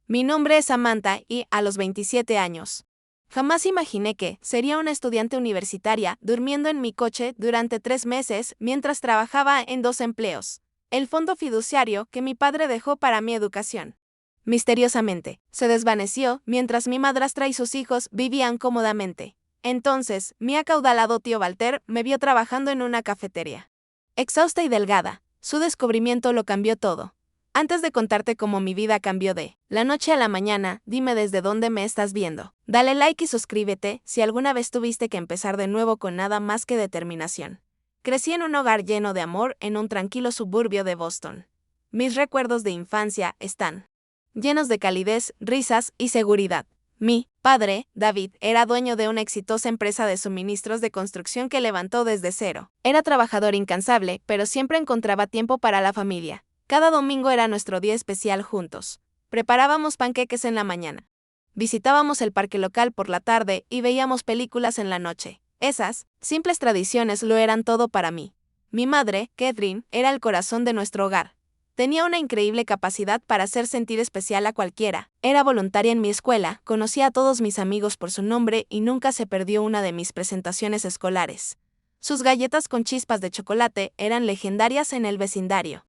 Mi nombre es Samantha y, a los 27 años, jamás imaginé que sería una estudiante universitaria durmiendo en mi coche durante 3 meses mientras trabajaba en 2 empleos, el fondo fiduciario que mi padre dejó para mi educación. Misteriosamente, se desvaneció mientras mi madrastra y sus hijos vivían cómodamente. Entonces, mi acaudalado tío Walter me vio trabajando en una cafetería. Exhausta y delgada, su descubrimiento lo cambió todo. Antes de contarte cómo mi vida cambió de la noche a la mañana, dime desde dónde me estás viendo. Dale like y suscríbete si alguna vez tuviste que empezar de nuevo con nada más que determinación. Crecí en un hogar lleno de amor en un tranquilo suburbio de Boston. Mis recuerdos de infancia están llenos de calidez, risas y seguridad. Mi padre, David, era dueño de una exitosa empresa de suministros de construcción que levantó desde cero. Era trabajador incansable, pero siempre encontraba tiempo para la familia. Cada domingo era nuestro día especial juntos. Preparábamos panqueques en la mañana. Visitábamos el parque local por la tarde y veíamos películas en la noche. Esas simples tradiciones lo eran todo para mí. Mi madre, Catherine, era el corazón de nuestro hogar. Tenía una increíble capacidad para hacer sentir especial a cualquiera. Era voluntaria en mi escuela, conocía a todos mis amigos por su nombre y nunca se perdió una de mis presentaciones escolares. Sus galletas con chispas de chocolate eran legendarias en el vecindario.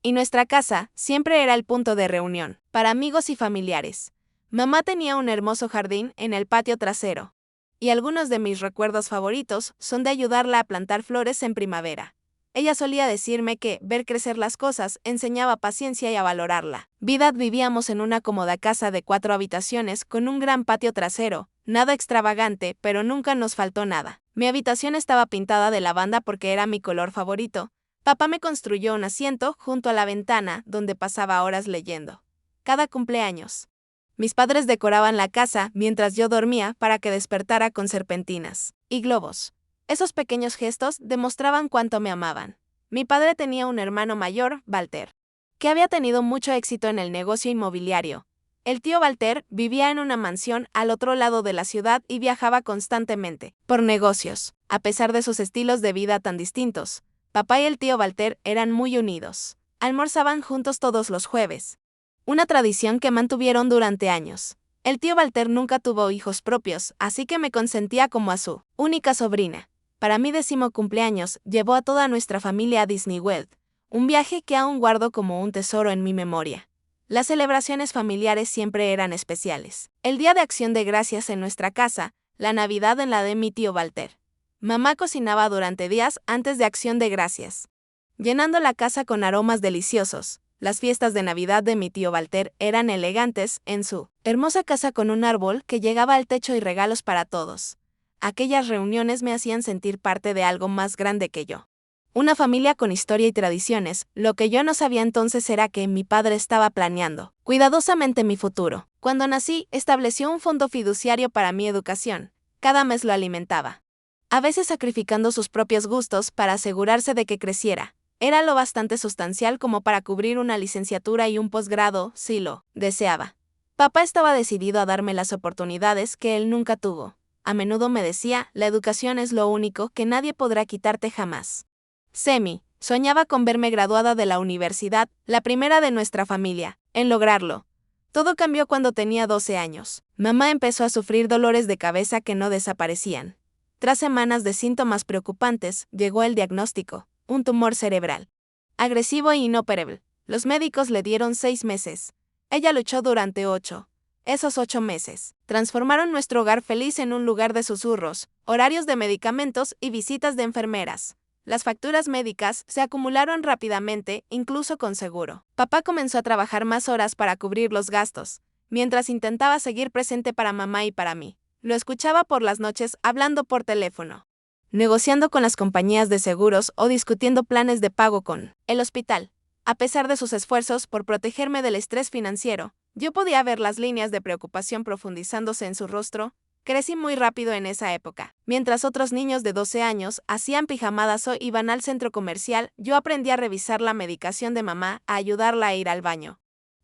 Y nuestra casa siempre era el punto de reunión, para amigos y familiares. Mamá tenía un hermoso jardín en el patio trasero. Y algunos de mis recuerdos favoritos son de ayudarla a plantar flores en primavera. Ella solía decirme que ver crecer las cosas enseñaba paciencia y a valorarla. Vivíamos en una cómoda casa de 4 habitaciones con un gran patio trasero, nada extravagante, pero nunca nos faltó nada. Mi habitación estaba pintada de lavanda porque era mi color favorito. Papá me construyó un asiento junto a la ventana donde pasaba horas leyendo. Cada cumpleaños. Mis padres decoraban la casa mientras yo dormía para que despertara con serpentinas y globos. Esos pequeños gestos demostraban cuánto me amaban. Mi padre tenía un hermano mayor, Walter, que había tenido mucho éxito en el negocio inmobiliario. El tío Walter vivía en una mansión al otro lado de la ciudad y viajaba constantemente por negocios, a pesar de sus estilos de vida tan distintos. Papá y el tío Walter eran muy unidos. Almorzaban juntos todos los jueves. Una tradición que mantuvieron durante años. El tío Walter nunca tuvo hijos propios, así que me consentía como a su única sobrina. Para mi 10º cumpleaños, llevó a toda nuestra familia a Disney World, un viaje que aún guardo como un tesoro en mi memoria. Las celebraciones familiares siempre eran especiales. El Día de Acción de Gracias en nuestra casa, la Navidad en la de mi tío Walter. Mamá cocinaba durante días antes de Acción de Gracias, llenando la casa con aromas deliciosos. Las fiestas de Navidad de mi tío Walter eran elegantes, en su hermosa casa con un árbol que llegaba al techo y regalos para todos. Aquellas reuniones me hacían sentir parte de algo más grande que yo. Una familia con historia y tradiciones. Lo que yo no sabía entonces era que mi padre estaba planeando cuidadosamente mi futuro. Cuando nací, estableció un fondo fiduciario para mi educación. Cada mes lo alimentaba, a veces sacrificando sus propios gustos para asegurarse de que creciera. Era lo bastante sustancial como para cubrir una licenciatura y un posgrado, si lo deseaba. Papá estaba decidido a darme las oportunidades que él nunca tuvo. A menudo me decía, la educación es lo único que nadie podrá quitarte jamás. Semi soñaba con verme graduada de la universidad, la primera de nuestra familia, en lograrlo. Todo cambió cuando tenía 12 años. Mamá empezó a sufrir dolores de cabeza que no desaparecían. Tras semanas de síntomas preocupantes, llegó el diagnóstico: un tumor cerebral, agresivo e inoperable. Los médicos le dieron 6 meses. Ella luchó durante 8. Esos 8 meses transformaron nuestro hogar feliz en un lugar de susurros, horarios de medicamentos y visitas de enfermeras. Las facturas médicas se acumularon rápidamente, incluso con seguro. Papá comenzó a trabajar más horas para cubrir los gastos, mientras intentaba seguir presente para mamá y para mí. Lo escuchaba por las noches hablando por teléfono, negociando con las compañías de seguros o discutiendo planes de pago con el hospital. A pesar de sus esfuerzos por protegerme del estrés financiero, yo podía ver las líneas de preocupación profundizándose en su rostro. Crecí muy rápido en esa época. Mientras otros niños de 12 años hacían pijamadas o iban al centro comercial, yo aprendí a revisar la medicación de mamá, a ayudarla a ir al baño,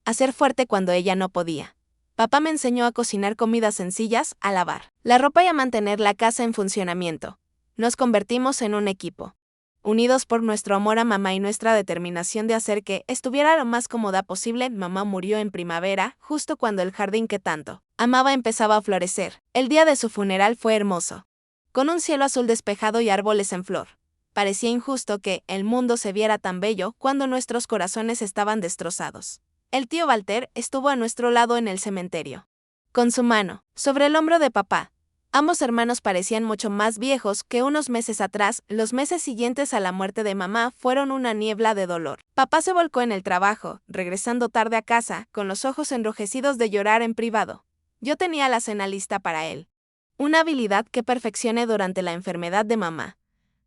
a ser fuerte cuando ella no podía. Papá me enseñó a cocinar comidas sencillas, a lavar la ropa y a mantener la casa en funcionamiento. Nos convertimos en un equipo. Unidos por nuestro amor a mamá y nuestra determinación de hacer que estuviera lo más cómoda posible, mamá murió en primavera, justo cuando el jardín que tanto amaba empezaba a florecer. El día de su funeral fue hermoso, con un cielo azul despejado y árboles en flor. Parecía injusto que el mundo se viera tan bello cuando nuestros corazones estaban destrozados. El tío Walter estuvo a nuestro lado en el cementerio, con su mano sobre el hombro de papá. Ambos hermanos parecían mucho más viejos que unos meses atrás. Los meses siguientes a la muerte de mamá fueron una niebla de dolor. Papá se volcó en el trabajo, regresando tarde a casa, con los ojos enrojecidos de llorar en privado. Yo tenía la cena lista para él, una habilidad que perfeccioné durante la enfermedad de mamá.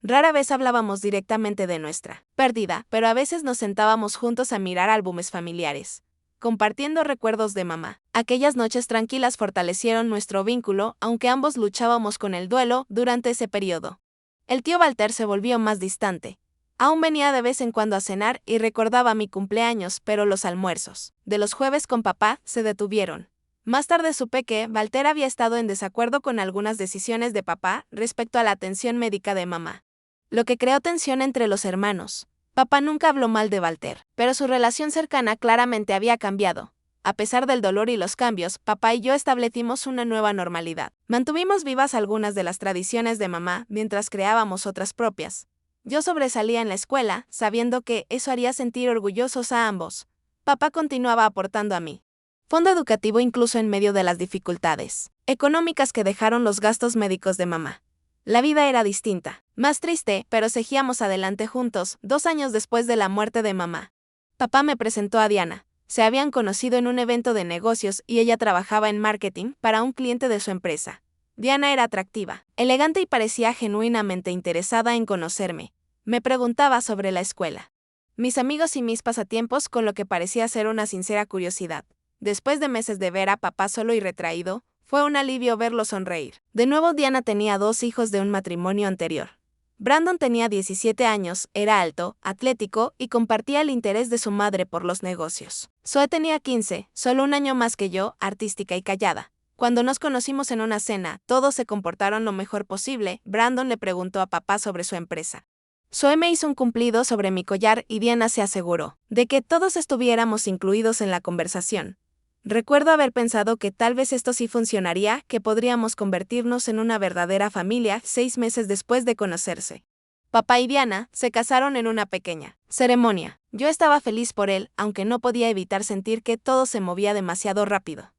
Rara vez hablábamos directamente de nuestra pérdida, pero a veces nos sentábamos juntos a mirar álbumes familiares, compartiendo recuerdos de mamá. Aquellas noches tranquilas fortalecieron nuestro vínculo, aunque ambos luchábamos con el duelo durante ese periodo. El tío Walter se volvió más distante. Aún venía de vez en cuando a cenar y recordaba mi cumpleaños, pero los almuerzos de los jueves con papá se detuvieron. Más tarde supe que Walter había estado en desacuerdo con algunas decisiones de papá respecto a la atención médica de mamá, lo que creó tensión entre los hermanos. Papá nunca habló mal de Walter, pero su relación cercana claramente había cambiado. A pesar del dolor y los cambios, papá y yo establecimos una nueva normalidad. Mantuvimos vivas algunas de las tradiciones de mamá mientras creábamos otras propias. Yo sobresalía en la escuela, sabiendo que eso haría sentir orgullosos a ambos. Papá continuaba aportando a mí fondo educativo incluso en medio de las dificultades económicas que dejaron los gastos médicos de mamá. La vida era distinta, más triste, pero seguíamos adelante juntos, 2 años después de la muerte de mamá. Papá me presentó a Diana. Se habían conocido en un evento de negocios y ella trabajaba en marketing para un cliente de su empresa. Diana era atractiva, elegante y parecía genuinamente interesada en conocerme. Me preguntaba sobre la escuela, mis amigos y mis pasatiempos, con lo que parecía ser una sincera curiosidad. Después de meses de ver a papá solo y retraído, fue un alivio verlo sonreír. De nuevo, Diana tenía 2 hijos de un matrimonio anterior. Brandon tenía 17 años, era alto, atlético y compartía el interés de su madre por los negocios. Zoe tenía 15, solo un año más que yo, artística y callada. Cuando nos conocimos en una cena, todos se comportaron lo mejor posible. Brandon le preguntó a papá sobre su empresa. Zoe me hizo un cumplido sobre mi collar y Diana se aseguró de que todos estuviéramos incluidos en la conversación. Recuerdo haber pensado que tal vez esto sí funcionaría, que podríamos convertirnos en una verdadera familia 6 meses después de conocerse. Papá y Diana se casaron en una pequeña ceremonia. Yo estaba feliz por él, aunque no podía evitar sentir que todo se movía demasiado rápido.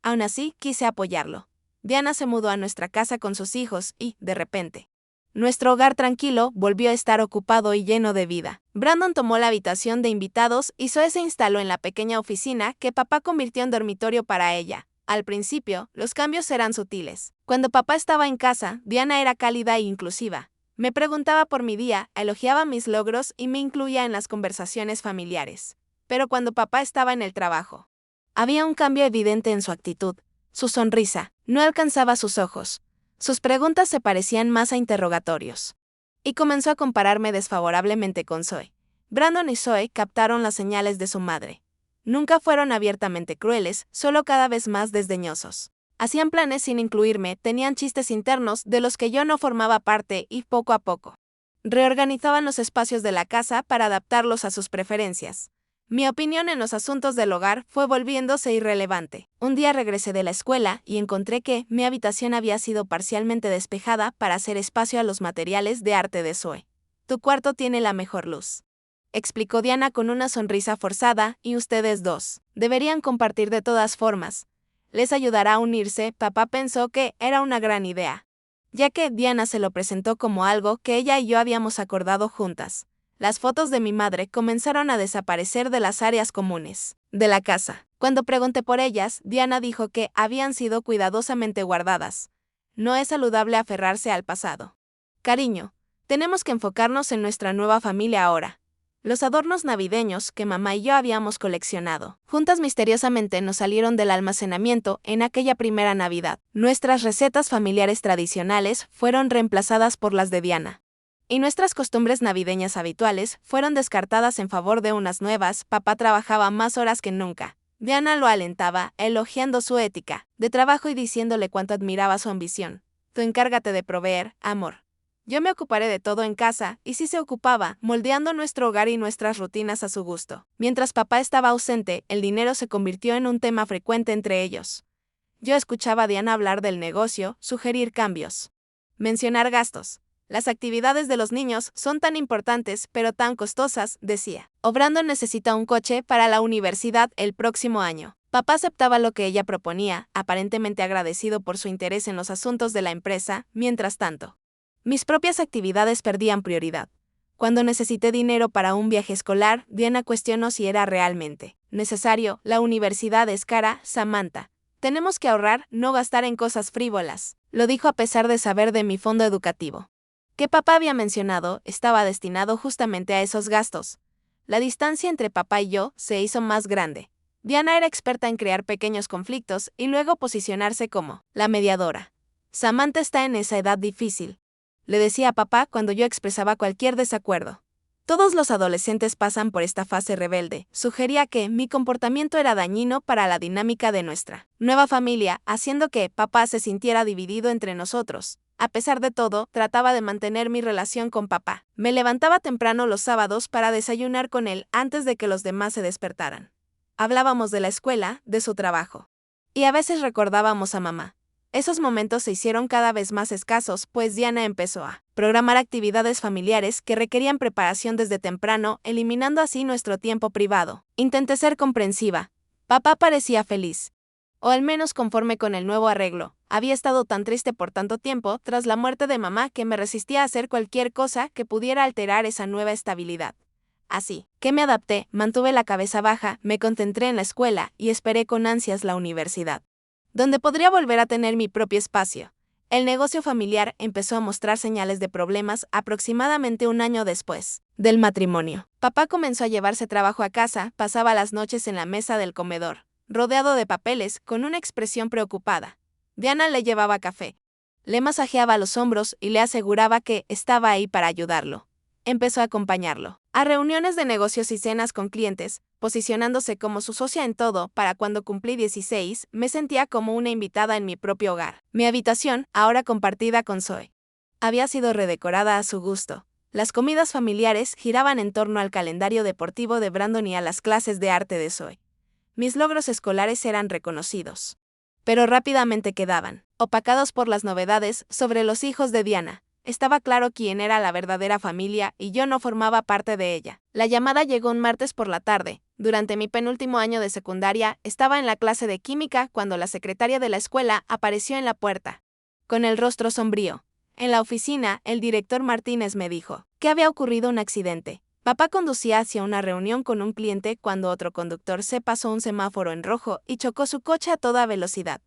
Aún así, quise apoyarlo. Diana se mudó a nuestra casa con sus hijos y, de repente, nuestro hogar tranquilo volvió a estar ocupado y lleno de vida. Brandon tomó la habitación de invitados y Zoe se instaló en la pequeña oficina que papá convirtió en dormitorio para ella. Al principio, los cambios eran sutiles. Cuando papá estaba en casa, Diana era cálida e inclusiva. Me preguntaba por mi día, elogiaba mis logros y me incluía en las conversaciones familiares. Pero cuando papá estaba en el trabajo, había un cambio evidente en su actitud. Su sonrisa no alcanzaba sus ojos. Sus preguntas se parecían más a interrogatorios. Y comenzó a compararme desfavorablemente con Zoe. Brandon y Zoe captaron las señales de su madre. Nunca fueron abiertamente crueles, solo cada vez más desdeñosos. Hacían planes sin incluirme, tenían chistes internos de los que yo no formaba parte y, poco a poco, reorganizaban los espacios de la casa para adaptarlos a sus preferencias. Mi opinión en los asuntos del hogar fue volviéndose irrelevante. Un día regresé de la escuela y encontré que mi habitación había sido parcialmente despejada para hacer espacio a los materiales de arte de Zoe. Tu cuarto tiene la mejor luz, explicó Diana con una sonrisa forzada, y ustedes dos deberían compartir de todas formas. Les ayudará a unirse. Papá pensó que era una gran idea, ya que Diana se lo presentó como algo que ella y yo habíamos acordado juntas. Las fotos de mi madre comenzaron a desaparecer de las áreas comunes de la casa. Cuando pregunté por ellas, Diana dijo que habían sido cuidadosamente guardadas. No es saludable aferrarse al pasado. Cariño, tenemos que enfocarnos en nuestra nueva familia ahora. Los adornos navideños que mamá y yo habíamos coleccionado juntas misteriosamente nos salieron del almacenamiento en aquella primera Navidad. Nuestras recetas familiares tradicionales fueron reemplazadas por las de Diana, y nuestras costumbres navideñas habituales fueron descartadas en favor de unas nuevas. Papá trabajaba más horas que nunca. Diana lo alentaba, elogiando su ética de trabajo y diciéndole cuánto admiraba su ambición. Tú encárgate de proveer, amor. Yo me ocuparé de todo en casa, y sí se ocupaba, moldeando nuestro hogar y nuestras rutinas a su gusto. Mientras papá estaba ausente, el dinero se convirtió en un tema frecuente entre ellos. Yo escuchaba a Diana hablar del negocio, sugerir cambios, mencionar gastos. Las actividades de los niños son tan importantes, pero tan costosas, decía. O Brandon necesita un coche para la universidad el próximo año. Papá aceptaba lo que ella proponía, aparentemente agradecido por su interés en los asuntos de la empresa. Mientras tanto, mis propias actividades perdían prioridad. Cuando necesité dinero para un viaje escolar, Diana cuestionó si era realmente necesario. La universidad es cara, Samantha. Tenemos que ahorrar, no gastar en cosas frívolas. Lo dijo a pesar de saber de mi fondo educativo, que papá había mencionado, estaba destinado justamente a esos gastos. La distancia entre papá y yo se hizo más grande. Diana era experta en crear pequeños conflictos y luego posicionarse como la mediadora. Samantha está en esa edad difícil, le decía a papá cuando yo expresaba cualquier desacuerdo. Todos los adolescentes pasan por esta fase rebelde. Sugería que mi comportamiento era dañino para la dinámica de nuestra nueva familia, haciendo que papá se sintiera dividido entre nosotros. A pesar de todo, trataba de mantener mi relación con papá. Me levantaba temprano los sábados para desayunar con él antes de que los demás se despertaran. Hablábamos de la escuela, de su trabajo. Y a veces recordábamos a mamá. Esos momentos se hicieron cada vez más escasos, pues Diana empezó a programar actividades familiares que requerían preparación desde temprano, eliminando así nuestro tiempo privado. Intenté ser comprensiva. Papá parecía feliz, o al menos conforme con el nuevo arreglo. Había estado tan triste por tanto tiempo tras la muerte de mamá que me resistía a hacer cualquier cosa que pudiera alterar esa nueva estabilidad. Así que me adapté, mantuve la cabeza baja, me concentré en la escuela y esperé con ansias la universidad, donde podría volver a tener mi propio espacio. El negocio familiar empezó a mostrar señales de problemas aproximadamente un año después del matrimonio. Papá comenzó a llevarse trabajo a casa, pasaba las noches en la mesa del comedor, rodeado de papeles, con una expresión preocupada. Diana le llevaba café, le masajeaba los hombros y le aseguraba que estaba ahí para ayudarlo. Empezó a acompañarlo a reuniones de negocios y cenas con clientes, posicionándose como su socia en todo. Para cuando cumplí 16, me sentía como una invitada en mi propio hogar. Mi habitación, ahora compartida con Zoe, había sido redecorada a su gusto. Las comidas familiares giraban en torno al calendario deportivo de Brandon y a las clases de arte de Zoe. Mis logros escolares eran reconocidos, pero rápidamente quedaban opacados por las novedades sobre los hijos de Diana. Estaba claro quién era la verdadera familia y yo no formaba parte de ella. La llamada llegó un martes por la tarde. Durante mi penúltimo año de secundaria, estaba en la clase de química cuando la secretaria de la escuela apareció en la puerta, con el rostro sombrío. En la oficina, el director Martínez me dijo que había ocurrido un accidente. Papá conducía hacia una reunión con un cliente cuando otro conductor se pasó un semáforo en rojo y chocó su coche a toda velocidad.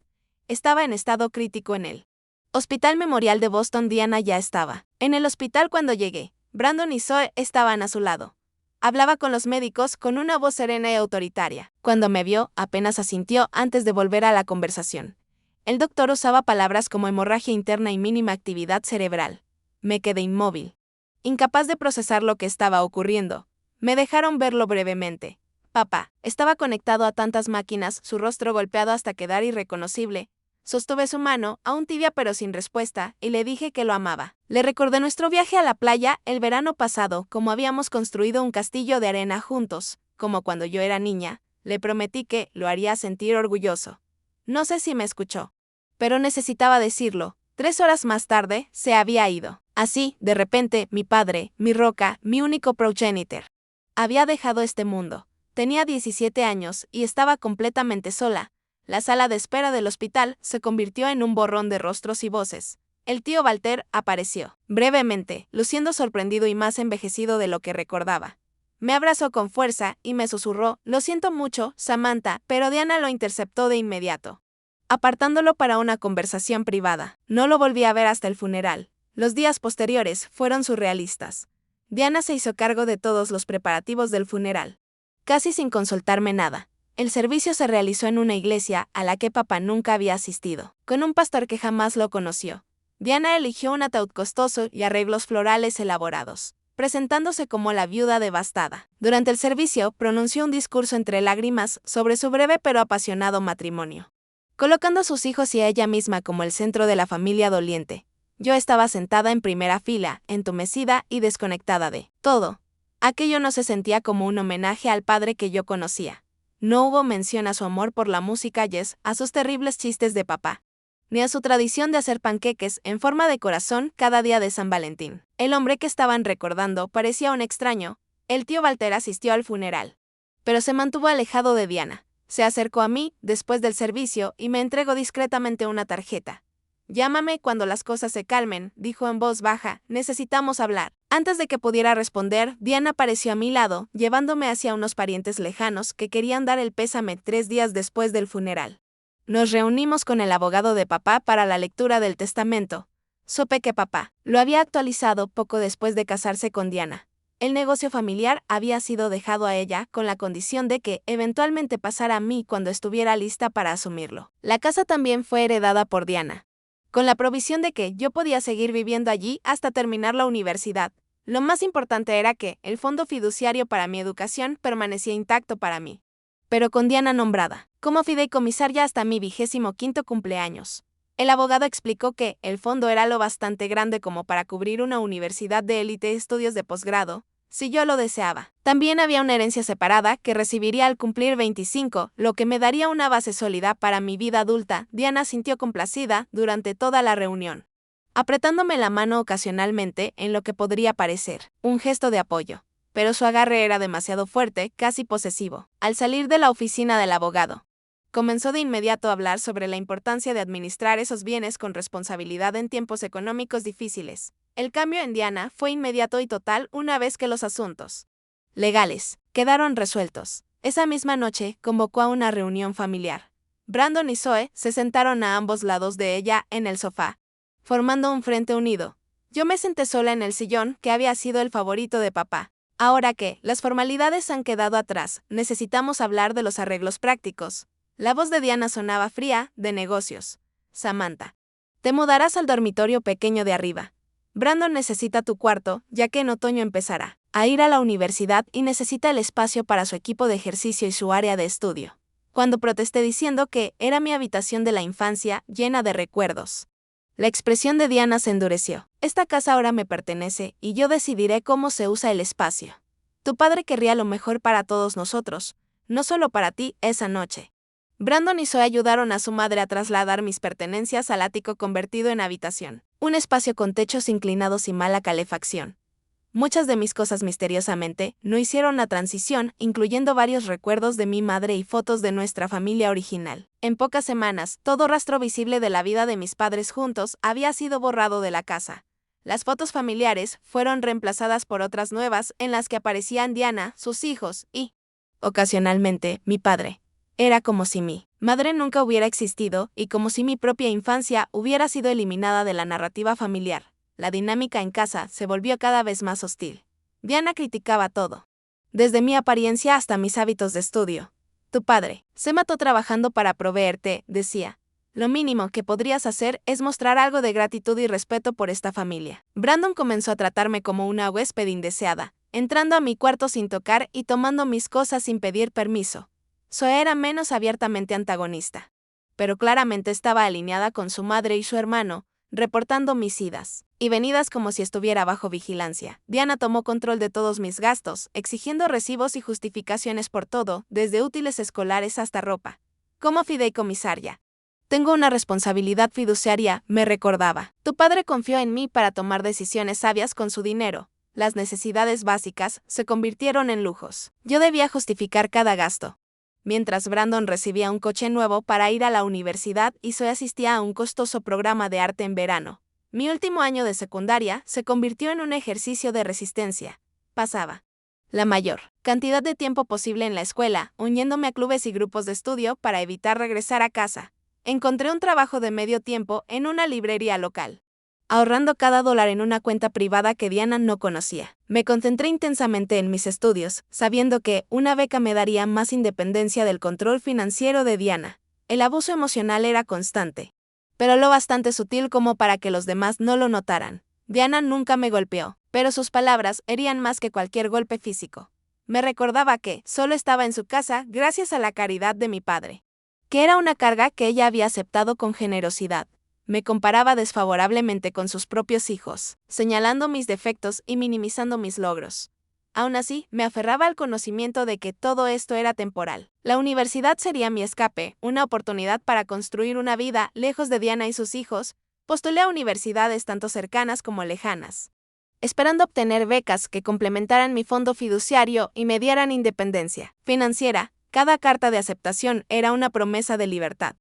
Estaba en estado crítico en él. Hospital Memorial de Boston. Diana ya estaba en el hospital cuando llegué. Brandon y Zoe estaban a su lado. Hablaba con los médicos con una voz serena y autoritaria. Cuando me vio, apenas asintió antes de volver a la conversación. El doctor usaba palabras como hemorragia interna y mínima actividad cerebral. Me quedé inmóvil, incapaz de procesar lo que estaba ocurriendo. Me dejaron verlo brevemente. Papá estaba conectado a tantas máquinas, su rostro golpeado hasta quedar irreconocible. Sostuve su mano, aún tibia pero sin respuesta, y le dije que lo amaba. Le recordé nuestro viaje a la playa el verano pasado, como habíamos construido un castillo de arena juntos, como cuando yo era niña. Le prometí que lo haría sentir orgulloso. No sé si me escuchó, pero necesitaba decirlo. 3 horas más tarde, se había ido. Así, de repente, mi padre, mi roca, mi único progenitor, había dejado este mundo. Tenía 17 años y estaba completamente sola. La sala de espera del hospital se convirtió en un borrón de rostros y voces. El tío Walter apareció, brevemente, luciendo sorprendido y más envejecido de lo que recordaba. Me abrazó con fuerza y me susurró: «Lo siento mucho, Samantha», pero Diana lo interceptó de inmediato, apartándolo para una conversación privada. No lo volví a ver hasta el funeral. Los días posteriores fueron surrealistas. Diana se hizo cargo de todos los preparativos del funeral, casi sin consultarme nada. El servicio se realizó en una iglesia a la que papá nunca había asistido, con un pastor que jamás lo conoció. Diana eligió un ataúd costoso y arreglos florales elaborados, presentándose como la viuda devastada. Durante el servicio, pronunció un discurso entre lágrimas sobre su breve pero apasionado matrimonio, colocando a sus hijos y a ella misma como el centro de la familia doliente. Yo estaba sentada en primera fila, entumecida y desconectada de todo. Aquello no se sentía como un homenaje al padre que yo conocía. No hubo mención a su amor por la música jazz, a sus terribles chistes de papá, ni a su tradición de hacer panqueques en forma de corazón cada día de San Valentín. El hombre que estaban recordando parecía un extraño. El tío Walter asistió al funeral, pero se mantuvo alejado de Diana. Se acercó a mí después del servicio y me entregó discretamente una tarjeta. Llámame cuando las cosas se calmen, dijo en voz baja, necesitamos hablar. Antes de que pudiera responder, Diana apareció a mi lado, llevándome hacia unos parientes lejanos que querían dar el pésame 3 días después del funeral. Nos reunimos con el abogado de papá para la lectura del testamento. Supe que papá lo había actualizado poco después de casarse con Diana. El negocio familiar había sido dejado a ella con la condición de que eventualmente pasara a mí cuando estuviera lista para asumirlo. La casa también fue heredada por Diana, con la provisión de que yo podía seguir viviendo allí hasta terminar la universidad. Lo más importante era que el fondo fiduciario para mi educación permanecía intacto para mí. Pero con Diana nombrada como fideicomisaria hasta mi 25º cumpleaños. El abogado explicó que el fondo era lo bastante grande como para cubrir una universidad de élite y estudios de posgrado, si yo lo deseaba. También había una herencia separada que recibiría al cumplir 25, lo que me daría una base sólida para mi vida adulta. Diana sintió complacida durante toda la reunión, apretándome la mano ocasionalmente en lo que podría parecer un gesto de apoyo, pero su agarre era demasiado fuerte, casi posesivo. Al salir de la oficina del abogado, comenzó de inmediato a hablar sobre la importancia de administrar esos bienes con responsabilidad en tiempos económicos difíciles. El cambio en Diana fue inmediato y total una vez que los asuntos legales quedaron resueltos. Esa misma noche convocó a una reunión familiar. Brandon y Zoe se sentaron a ambos lados de ella en el sofá, formando un frente unido. Yo me senté sola en el sillón que había sido el favorito de papá. Ahora que las formalidades han quedado atrás, necesitamos hablar de los arreglos prácticos. La voz de Diana sonaba fría, de negocios. Samantha, te mudarás al dormitorio pequeño de arriba. Brandon necesita tu cuarto, ya que en otoño empezará a ir a la universidad y necesita el espacio para su equipo de ejercicio y su área de estudio. Cuando protesté diciendo que era mi habitación de la infancia, llena de recuerdos, la expresión de Diana se endureció. Esta casa ahora me pertenece y yo decidiré cómo se usa el espacio. Tu padre querría lo mejor para todos nosotros, no solo para ti esa noche. Brandon y Zoe ayudaron a su madre a trasladar mis pertenencias al ático convertido en habitación, un espacio con techos inclinados y mala calefacción. Muchas de mis cosas misteriosamente no hicieron la transición, incluyendo varios recuerdos de mi madre y fotos de nuestra familia original. En pocas semanas, todo rastro visible de la vida de mis padres juntos había sido borrado de la casa. Las fotos familiares fueron reemplazadas por otras nuevas en las que aparecían Diana, sus hijos y, ocasionalmente, mi padre. Era como si mi madre nunca hubiera existido y como si mi propia infancia hubiera sido eliminada de la narrativa familiar. La dinámica en casa se volvió cada vez más hostil. Diana criticaba todo, desde mi apariencia hasta mis hábitos de estudio. Tu padre se mató trabajando para proveerte, decía. Lo mínimo que podrías hacer es mostrar algo de gratitud y respeto por esta familia. Brandon comenzó a tratarme como una huésped indeseada, entrando a mi cuarto sin tocar y tomando mis cosas sin pedir permiso. Zoe era menos abiertamente antagonista, pero claramente estaba alineada con su madre y su hermano, reportando mis idas y venidas como si estuviera bajo vigilancia. Diana tomó control de todos mis gastos, exigiendo recibos y justificaciones por todo, desde útiles escolares hasta ropa. Como fideicomisaria, tengo una responsabilidad fiduciaria, me recordaba. Tu padre confió en mí para tomar decisiones sabias con su dinero. Las necesidades básicas se convirtieron en lujos. Yo debía justificar cada gasto. Mientras Brandon recibía un coche nuevo para ir a la universidad y Zoe asistía a un costoso programa de arte en verano. Mi último año de secundaria se convirtió en un ejercicio de resistencia. Pasaba la mayor cantidad de tiempo posible en la escuela, uniéndome a clubes y grupos de estudio para evitar regresar a casa. Encontré un trabajo de medio tiempo en una librería local, ahorrando cada dólar en una cuenta privada que Diana no conocía. Me concentré intensamente en mis estudios, sabiendo que una beca me daría más independencia del control financiero de Diana. El abuso emocional era constante, pero lo bastante sutil como para que los demás no lo notaran. Diana nunca me golpeó, pero sus palabras herían más que cualquier golpe físico. Me recordaba que solo estaba en su casa gracias a la caridad de mi padre, que era una carga que ella había aceptado con generosidad. Me comparaba desfavorablemente con sus propios hijos, señalando mis defectos y minimizando mis logros. Aún así, me aferraba al conocimiento de que todo esto era temporal. La universidad sería mi escape, una oportunidad para construir una vida lejos de Diana y sus hijos. Postulé a universidades tanto cercanas como lejanas, esperando obtener becas que complementaran mi fondo fiduciario y me dieran independencia financiera. Cada carta de aceptación era una promesa de libertad.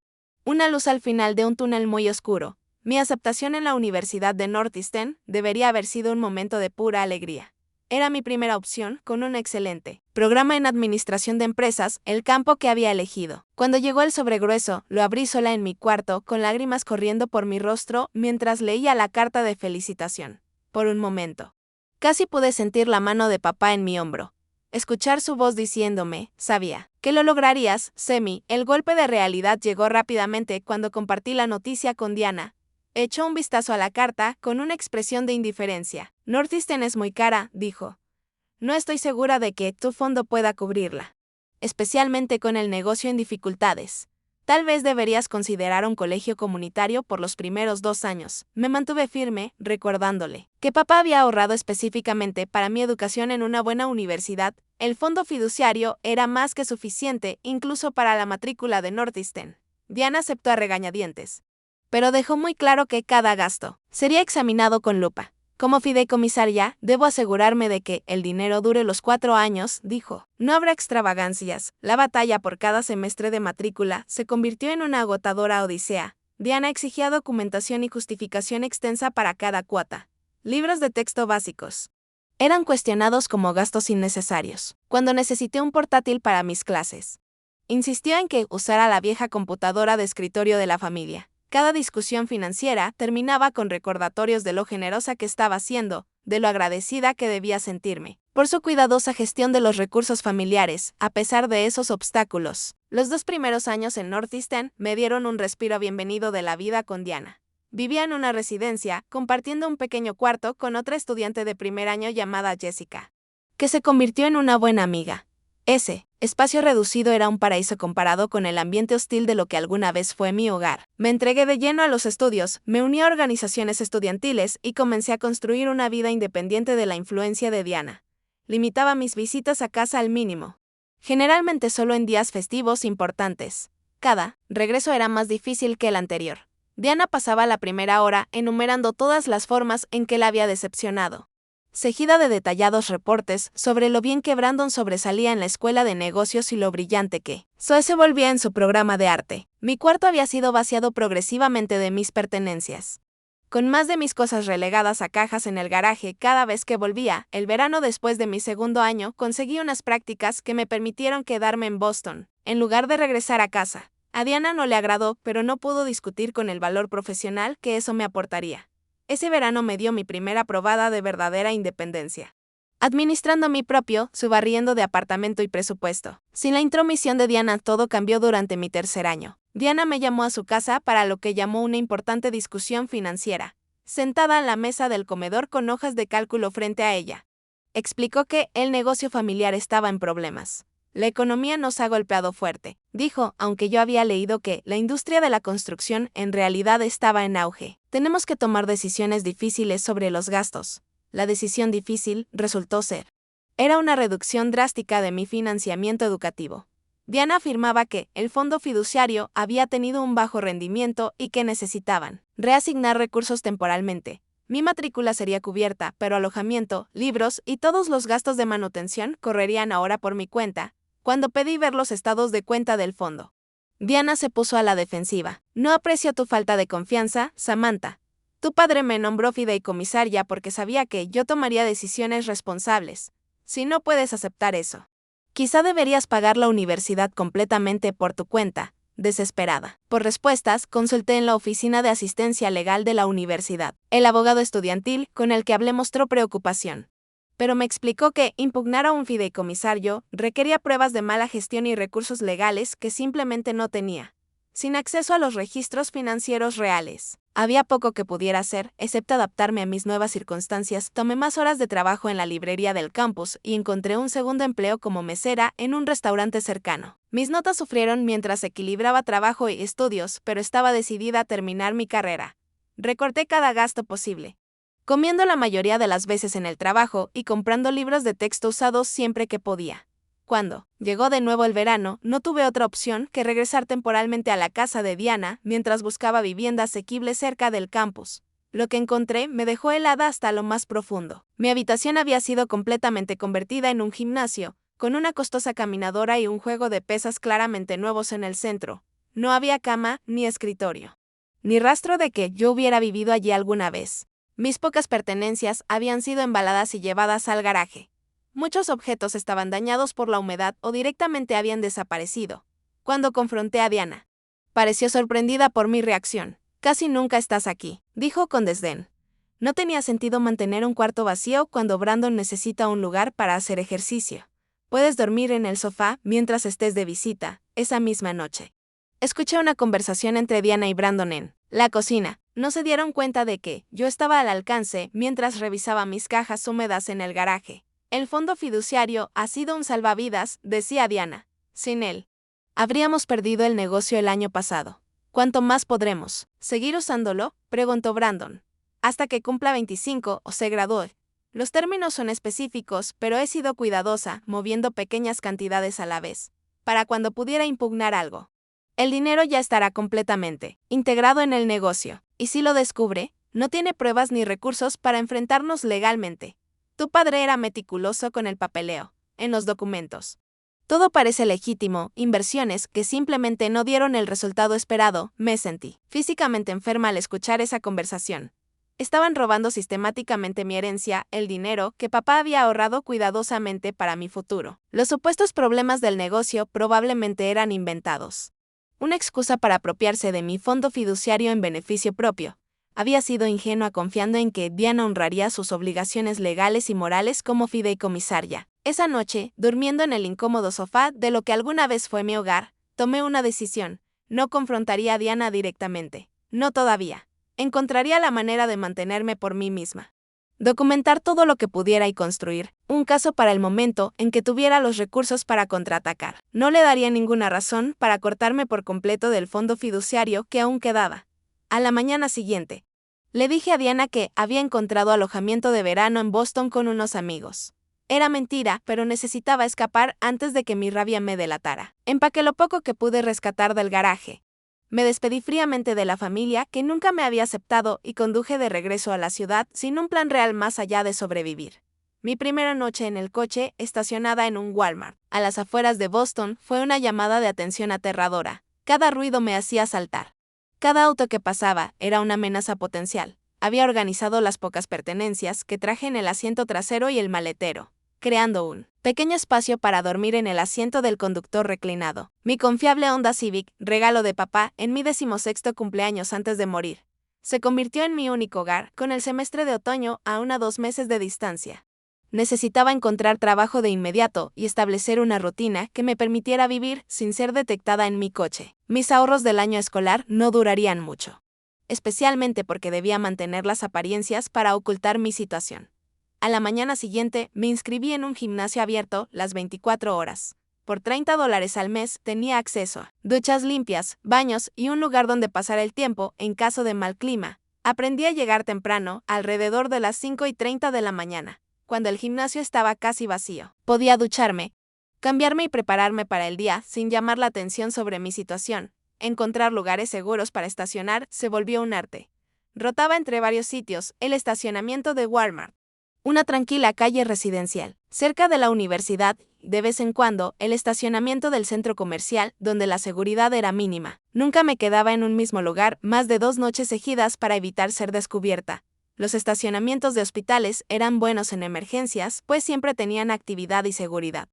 Una luz al final de un túnel muy oscuro. Mi aceptación en la Universidad de Northeastern debería haber sido un momento de pura alegría. Era mi primera opción, con un excelente programa en administración de empresas, el campo que había elegido. Cuando llegó el sobregrueso, lo abrí sola en mi cuarto, con lágrimas corriendo por mi rostro mientras leía la carta de felicitación. Por un momento, casi pude sentir la mano de papá en mi hombro. Escuchar su voz diciéndome, sabía que lo lograrías, Semi. El golpe de realidad llegó rápidamente cuando compartí la noticia con Diana. Echó un vistazo a la carta con una expresión de indiferencia. Northeastern es muy cara, dijo. No estoy segura de que tu fondo pueda cubrirla, especialmente con el negocio en dificultades. Tal vez deberías considerar un colegio comunitario por los primeros 2 años. Me mantuve firme, recordándole que papá había ahorrado específicamente para mi educación en una buena universidad. El fondo fiduciario era más que suficiente, incluso para la matrícula de Northeastern. Diana aceptó a regañadientes, pero dejó muy claro que cada gasto sería examinado con lupa. Como fideicomisaria, debo asegurarme de que el dinero dure los 4 años, dijo. No habrá extravagancias. La batalla por cada semestre de matrícula se convirtió en una agotadora odisea. Diana exigía documentación y justificación extensa para cada cuota. Libros de texto básicos eran cuestionados como gastos innecesarios. Cuando necesité un portátil para mis clases, insistió en que usara la vieja computadora de escritorio de la familia. Cada discusión financiera terminaba con recordatorios de lo generosa que estaba siendo, de lo agradecida que debía sentirme por su cuidadosa gestión de los recursos familiares. A pesar de esos obstáculos, los 2 primeros años en Northeastern me dieron un respiro bienvenido de la vida con Diana. Vivía en una residencia, compartiendo un pequeño cuarto con otra estudiante de primer año llamada Jessica, que se convirtió en una buena amiga. Ese espacio reducido era un paraíso comparado con el ambiente hostil de lo que alguna vez fue mi hogar. Me entregué de lleno a los estudios, me uní a organizaciones estudiantiles y comencé a construir una vida independiente de la influencia de Diana. Limitaba mis visitas a casa al mínimo, generalmente solo en días festivos importantes. Cada regreso era más difícil que el anterior. Diana pasaba la primera hora enumerando todas las formas en que la había decepcionado, seguida de detallados reportes sobre lo bien que Brandon sobresalía en la escuela de negocios y lo brillante que Zoe se volvía en su programa de arte. Mi cuarto había sido vaciado progresivamente de mis pertenencias, con más de mis cosas relegadas a cajas en el garaje cada vez que volvía. El verano después de mi segundo año conseguí unas prácticas que me permitieron quedarme en Boston, en lugar de regresar a casa. A Diana no le agradó, pero no pudo discutir con el valor profesional que eso me aportaría. Ese verano me dio mi primera probada de verdadera independencia, administrando mi propio, subarriendo de apartamento y presupuesto. Sin la intromisión de Diana, todo cambió durante mi tercer año. Diana me llamó a su casa para lo que llamó una importante discusión financiera. Sentada en la mesa del comedor con hojas de cálculo frente a ella, explicó que el negocio familiar estaba en problemas. La economía nos ha golpeado fuerte, dijo, aunque yo había leído que la industria de la construcción en realidad estaba en auge. Tenemos que tomar decisiones difíciles sobre los gastos. La decisión difícil resultó ser era una reducción drástica de mi financiamiento educativo. Diana afirmaba que el fondo fiduciario había tenido un bajo rendimiento y que necesitaban reasignar recursos temporalmente. Mi matrícula sería cubierta, pero alojamiento, libros y todos los gastos de manutención correrían ahora por mi cuenta. Cuando pedí ver los estados de cuenta del fondo, Diana se puso a la defensiva. No aprecio tu falta de confianza, Samantha. Tu padre me nombró fideicomisaria porque sabía que yo tomaría decisiones responsables. Si no puedes aceptar eso, quizá deberías pagar la universidad completamente por tu cuenta. Desesperada por respuestas, consulté en la oficina de asistencia legal de la universidad. El abogado estudiantil con el que hablé mostró preocupación, pero me explicó que impugnar a un fideicomisario requería pruebas de mala gestión y recursos legales que simplemente no tenía. sin acceso a los registros financieros reales. Había poco que pudiera hacer, excepto adaptarme a mis nuevas circunstancias. Tomé más horas de trabajo en la librería del campus y encontré un segundo empleo como mesera en un restaurante cercano. Mis notas sufrieron mientras equilibraba trabajo y estudios, pero estaba decidida a terminar mi carrera. Recorté cada gasto posible, comiendo la mayoría de las veces en el trabajo y comprando libros de texto usados siempre que podía. Cuando llegó de nuevo el verano, no tuve otra opción que regresar temporalmente a la casa de Diana mientras buscaba vivienda asequible cerca del campus. Lo que encontré me dejó helada hasta lo más profundo. Mi habitación había sido completamente convertida en un gimnasio, con una costosa caminadora y un juego de pesas claramente nuevos en el centro. No había cama ni escritorio, ni rastro de que yo hubiera vivido allí alguna vez. Mis pocas pertenencias habían sido embaladas y llevadas al garaje. Muchos objetos estaban dañados por la humedad o directamente habían desaparecido. Cuando confronté a Diana, pareció sorprendida por mi reacción. «Casi nunca estás aquí», dijo con desdén. No tenía sentido mantener un cuarto vacío cuando Brandon necesita un lugar para hacer ejercicio. Puedes dormir en el sofá mientras estés de visita, esa misma noche. Escuché una conversación entre Diana y Brandon en la cocina. No se dieron cuenta de que yo estaba al alcance mientras revisaba mis cajas húmedas en el garaje. «El fondo fiduciario ha sido un salvavidas», decía Diana. «Sin él, habríamos perdido el negocio el año pasado». «¿Cuánto más podremos seguir usándolo?», preguntó Brandon. «Hasta que cumpla 25 o se gradúe». Los términos son específicos, pero he sido cuidadosa, moviendo pequeñas cantidades a la vez, para cuando pudiera impugnar algo. El dinero ya estará completamente integrado en el negocio, y si lo descubre, no tiene pruebas ni recursos para enfrentarnos legalmente. Tu padre era meticuloso con el papeleo, en los documentos. Todo parece legítimo, inversiones que simplemente no dieron el resultado esperado. Me sentí físicamente enferma al escuchar esa conversación. Estaban robando sistemáticamente mi herencia, el dinero que papá había ahorrado cuidadosamente para mi futuro. Los supuestos problemas del negocio probablemente eran inventados. Una excusa para apropiarse de mi fondo fiduciario en beneficio propio. Había sido ingenua confiando en que Diana honraría sus obligaciones legales y morales como fideicomisaria. Esa noche, durmiendo en el incómodo sofá de lo que alguna vez fue mi hogar, tomé una decisión. No confrontaría a Diana directamente. No todavía. Encontraría la manera de mantenerme por mí misma. Documentar todo lo que pudiera y construir un caso para el momento en que tuviera los recursos para contraatacar. No le daría ninguna razón para cortarme por completo del fondo fiduciario que aún quedaba. A la mañana siguiente, le dije a Diana que había encontrado alojamiento de verano en Boston con unos amigos. Era mentira, pero necesitaba escapar antes de que mi rabia me delatara. Empaqué lo poco que pude rescatar del garaje. Me despedí fríamente de la familia que nunca me había aceptado y conduje de regreso a la ciudad sin un plan real más allá de sobrevivir. Mi primera noche en el coche, estacionada en un Walmart, a las afueras de Boston, fue una llamada de atención aterradora. Cada ruido me hacía saltar. Cada auto que pasaba era una amenaza potencial. Había organizado las pocas pertenencias que traje en el asiento trasero y el maletero, creando un pequeño espacio para dormir en el asiento del conductor reclinado. Mi confiable Honda Civic, regalo de papá en mi 16º cumpleaños antes de morir, se convirtió en mi único hogar, con el semestre de otoño aún a 2 meses de distancia. Necesitaba encontrar trabajo de inmediato y establecer una rutina que me permitiera vivir sin ser detectada en mi coche. Mis ahorros del año escolar no durarían mucho, especialmente porque debía mantener las apariencias para ocultar mi situación. A la mañana siguiente, me inscribí en un gimnasio abierto las 24 horas. Por $30 al mes tenía acceso a duchas limpias, baños y un lugar donde pasar el tiempo en caso de mal clima. Aprendí a llegar temprano, alrededor de las 5:30 de la mañana, cuando el gimnasio estaba casi vacío. Podía ducharme, cambiarme y prepararme para el día sin llamar la atención sobre mi situación. Encontrar lugares seguros para estacionar se volvió un arte. Rotaba entre varios sitios, el estacionamiento de Walmart, una tranquila calle residencial, cerca de la universidad, de vez en cuando, el estacionamiento del centro comercial, donde la seguridad era mínima. Nunca me quedaba en un mismo lugar más de 2 noches seguidas para evitar ser descubierta. Los estacionamientos de hospitales eran buenos en emergencias, pues siempre tenían actividad y seguridad,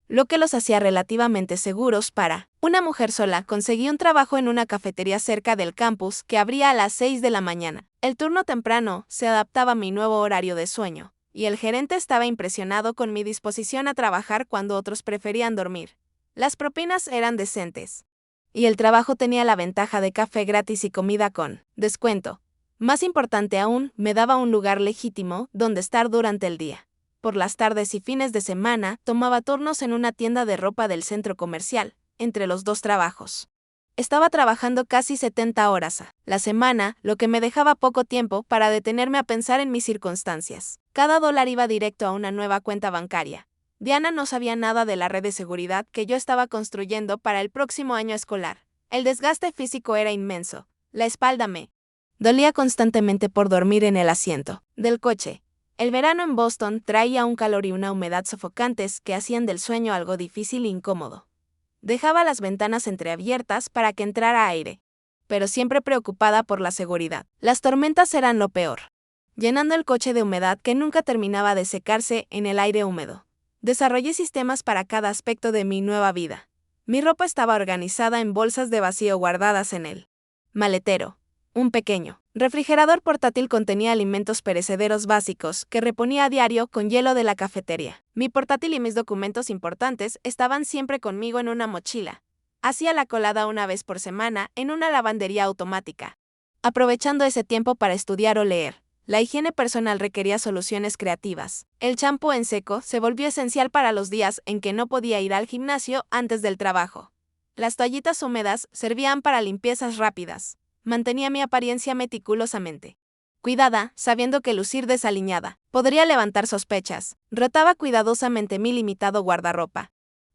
lo que los hacía relativamente seguros para una mujer sola. Conseguí un trabajo en una cafetería cerca del campus que abría a las 6 de la mañana. El turno temprano se adaptaba a mi nuevo horario de sueño, y el gerente estaba impresionado con mi disposición a trabajar cuando otros preferían dormir. Las propinas eran decentes. Y el trabajo tenía la ventaja de café gratis y comida con descuento. Más importante aún, me daba un lugar legítimo donde estar durante el día. Por las tardes y fines de semana, tomaba turnos en una tienda de ropa del centro comercial, entre los dos trabajos. Estaba trabajando casi 70 horas a la semana, lo que me dejaba poco tiempo para detenerme a pensar en mis circunstancias. Cada dólar iba directo a una nueva cuenta bancaria. Diana no sabía nada de la red de seguridad que yo estaba construyendo para el próximo año escolar. El desgaste físico era inmenso. La espalda me dolía constantemente por dormir en el asiento del coche. El verano en Boston traía un calor y una humedad sofocantes que hacían del sueño algo difícil e incómodo. Dejaba las ventanas entreabiertas para que entrara aire, pero siempre preocupada por la seguridad. Las tormentas eran lo peor, llenando el coche de humedad que nunca terminaba de secarse en el aire húmedo. Desarrollé sistemas para cada aspecto de mi nueva vida. Mi ropa estaba organizada en bolsas de vacío guardadas en el maletero. Un pequeño refrigerador portátil contenía alimentos perecederos básicos que reponía a diario con hielo de la cafetería. Mi portátil y mis documentos importantes estaban siempre conmigo en una mochila. Hacía la colada una vez por semana en una lavandería automática, aprovechando ese tiempo para estudiar o leer. La higiene personal requería soluciones creativas. El champú en seco se volvió esencial para los días en que no podía ir al gimnasio antes del trabajo. Las toallitas húmedas servían para limpiezas rápidas. Mantenía mi apariencia meticulosamente cuidada, sabiendo que lucir desaliñada podría levantar sospechas. Rotaba cuidadosamente mi limitado guardarropa,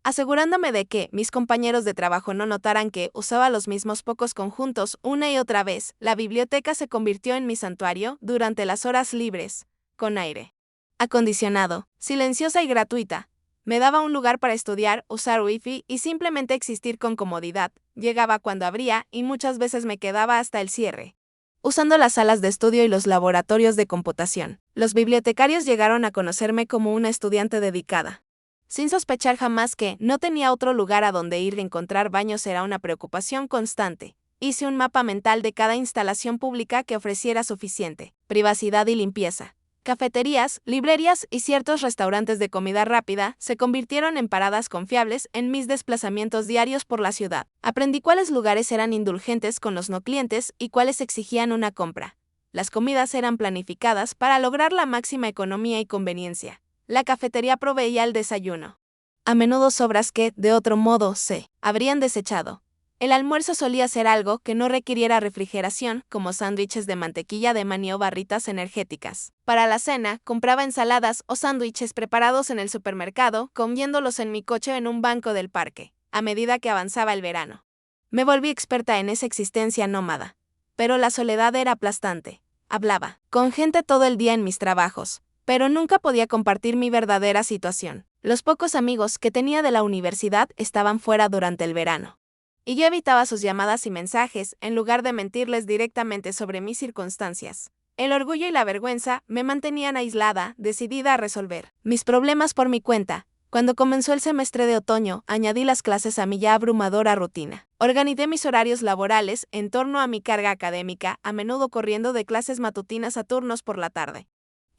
asegurándome de que mis compañeros de trabajo no notaran que usaba los mismos pocos conjuntos una y otra vez. La biblioteca se convirtió en mi santuario durante las horas libres, con aire acondicionado, silenciosa y gratuita. Me daba un lugar para estudiar, usar wifi y simplemente existir con comodidad. Llegaba cuando abría y muchas veces me quedaba hasta el cierre, usando las salas de estudio y los laboratorios de computación. Los bibliotecarios llegaron a conocerme como una estudiante dedicada, sin sospechar jamás que no tenía otro lugar a donde ir. Encontrar baños era una preocupación constante. Hice un mapa mental de cada instalación pública que ofreciera suficiente privacidad y limpieza. Cafeterías, librerías y ciertos restaurantes de comida rápida se convirtieron en paradas confiables en mis desplazamientos diarios por la ciudad. Aprendí cuáles lugares eran indulgentes con los no clientes y cuáles exigían una compra. Las comidas eran planificadas para lograr la máxima economía y conveniencia. La cafetería proveía el desayuno, a menudo sobras que, de otro modo, se habrían desechado. El almuerzo solía ser algo que no requiriera refrigeración, como sándwiches de mantequilla de maní o barritas energéticas. Para la cena, compraba ensaladas o sándwiches preparados en el supermercado, comiéndolos en mi coche en un banco del parque. A medida que avanzaba el verano, me volví experta en esa existencia nómada. Pero la soledad era aplastante. Hablaba con gente todo el día en mis trabajos, pero nunca podía compartir mi verdadera situación. Los pocos amigos que tenía de la universidad estaban fuera durante el verano, y yo evitaba sus llamadas y mensajes en lugar de mentirles directamente sobre mis circunstancias. El orgullo y la vergüenza me mantenían aislada, decidida a resolver mis problemas por mi cuenta. Cuando comenzó el semestre de otoño, añadí las clases a mi ya abrumadora rutina. Organicé mis horarios laborales en torno a mi carga académica, a menudo corriendo de clases matutinas a turnos por la tarde,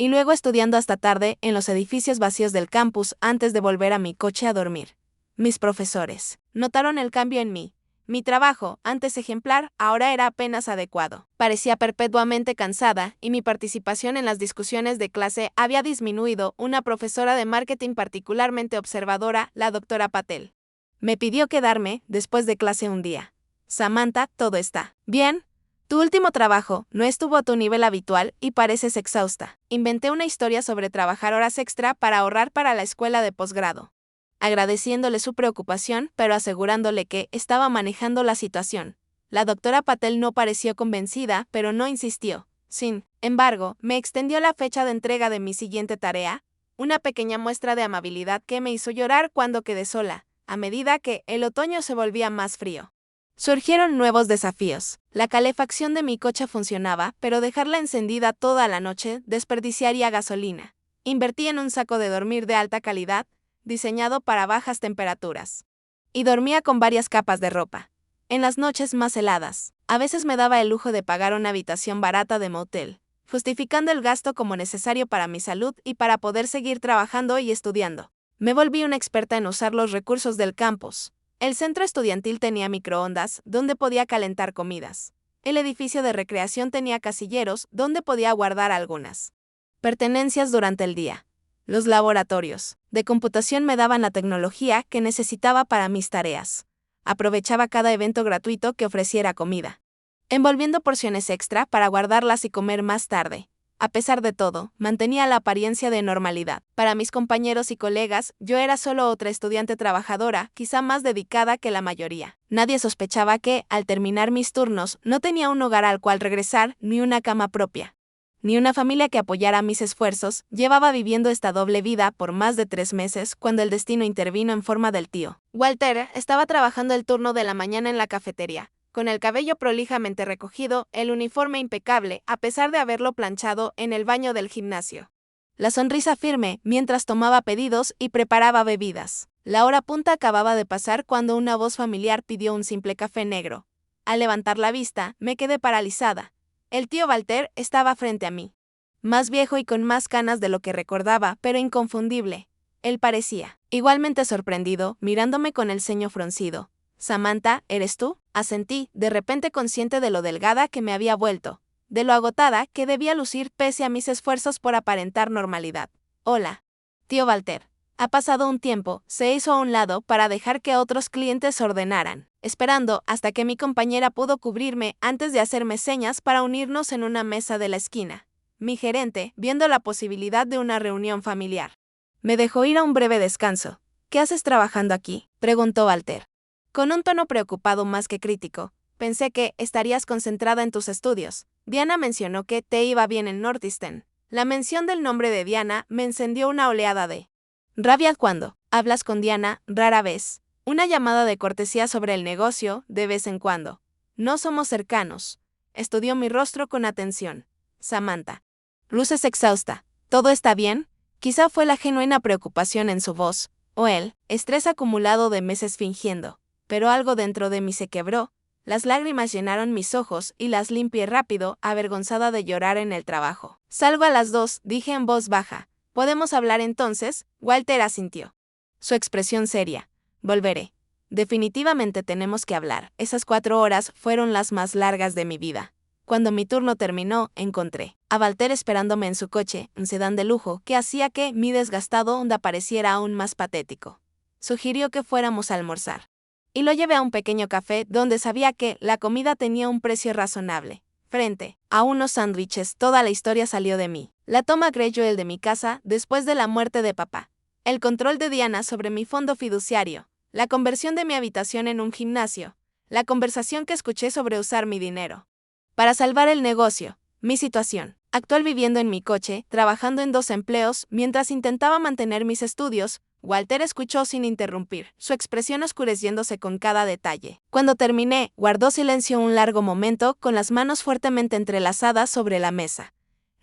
y luego estudiando hasta tarde en los edificios vacíos del campus antes de volver a mi coche a dormir. Mis profesores notaron el cambio en mí. Mi trabajo, antes ejemplar, ahora era apenas adecuado. Parecía perpetuamente cansada y mi participación en las discusiones de clase había disminuido. Una profesora de marketing particularmente observadora, la doctora Patel, me pidió quedarme después de clase un día. Samantha, todo está bien. Tu último trabajo no estuvo a tu nivel habitual y pareces exhausta. Inventé una historia sobre trabajar horas extra para ahorrar para la escuela de posgrado, agradeciéndole su preocupación, pero asegurándole que estaba manejando la situación. La doctora Patel no pareció convencida, pero no insistió. Sin embargo, me extendió la fecha de entrega de mi siguiente tarea, una pequeña muestra de amabilidad que me hizo llorar cuando quedé sola, a medida que el otoño se volvía más frío. Surgieron nuevos desafíos. La calefacción de mi coche funcionaba, pero dejarla encendida toda la noche desperdiciaría gasolina. Invertí en un saco de dormir de alta calidad, diseñado para bajas temperaturas, y dormía con varias capas de ropa. En las noches más heladas, a veces me daba el lujo de pagar una habitación barata de motel, justificando el gasto como necesario para mi salud y para poder seguir trabajando y estudiando. Me volví una experta en usar los recursos del campus. El centro estudiantil tenía microondas, donde podía calentar comidas. El edificio de recreación tenía casilleros, donde podía guardar algunas pertenencias durante el día. Los laboratorios de computación me daban la tecnología que necesitaba para mis tareas. Aprovechaba cada evento gratuito que ofreciera comida, envolviendo porciones extra para guardarlas y comer más tarde. A pesar de todo, mantenía la apariencia de normalidad. Para mis compañeros y colegas, yo era solo otra estudiante trabajadora, quizá más dedicada que la mayoría. Nadie sospechaba que, al terminar mis turnos, no tenía un hogar al cual regresar, ni una cama propia, ni una familia que apoyara mis esfuerzos. Llevaba viviendo esta doble vida por más de 3 meses cuando el destino intervino en forma del tío Walter. Estaba trabajando el turno de la mañana en la cafetería, con el cabello prolijamente recogido, el uniforme impecable, a pesar de haberlo planchado en el baño del gimnasio. La sonrisa firme mientras tomaba pedidos y preparaba bebidas. La hora punta acababa de pasar cuando una voz familiar pidió un simple café negro. Al levantar la vista, me quedé paralizada. El tío Walter estaba frente a mí. Más viejo y con más canas de lo que recordaba, pero inconfundible. Él parecía igualmente sorprendido, mirándome con el ceño fruncido. «Samantha, ¿eres tú?», asentí, de repente consciente de lo delgada que me había vuelto, de lo agotada que debía lucir pese a mis esfuerzos por aparentar normalidad. «Hola, tío Walter». Ha pasado un tiempo, se hizo a un lado para dejar que otros clientes ordenaran, esperando hasta que mi compañera pudo cubrirme antes de hacerme señas para unirnos en una mesa de la esquina. Mi gerente, viendo la posibilidad de una reunión familiar, me dejó ir a un breve descanso. «¿Qué haces trabajando aquí?», preguntó Walter, con un tono preocupado más que crítico. «Pensé que estarías concentrada en tus estudios. Diana mencionó que te iba bien en Northeastern». La mención del nombre de Diana me encendió una oleada de rabia. «Cuando hablas con Diana, rara vez. Una llamada de cortesía sobre el negocio, de vez en cuando. No somos cercanos». Estudió mi rostro con atención. «Samantha, luces exhausta. ¿Todo está bien?». Quizá fue la genuina preocupación en su voz, o el estrés acumulado de meses fingiendo. Pero algo dentro de mí se quebró. Las lágrimas llenaron mis ojos y las limpié rápido, avergonzada de llorar en el trabajo. «Salgo a las 2», dije en voz baja. «¿Podemos hablar entonces?». Walter asintió, su expresión seria. «Volveré. Definitivamente tenemos que hablar». Esas 4 horas fueron las más largas de mi vida. Cuando mi turno terminó, encontré a Walter esperándome en su coche, un sedán de lujo, que hacía que mi desgastado onda pareciera aún más patético. Sugirió que fuéramos a almorzar, y lo llevé a un pequeño café donde sabía que la comida tenía un precio razonable. Frente a unos sándwiches, toda la historia salió de mí. La toma Greyjoy de mi casa después de la muerte de papá. El control de Diana sobre mi fondo fiduciario. La conversión de mi habitación en un gimnasio. La conversación que escuché sobre usar mi dinero para salvar el negocio. Mi situación actual, viviendo en mi coche, trabajando en 2 empleos, mientras intentaba mantener mis estudios. Walter escuchó sin interrumpir, su expresión oscureciéndose con cada detalle. Cuando terminé, guardó silencio un largo momento, con las manos fuertemente entrelazadas sobre la mesa.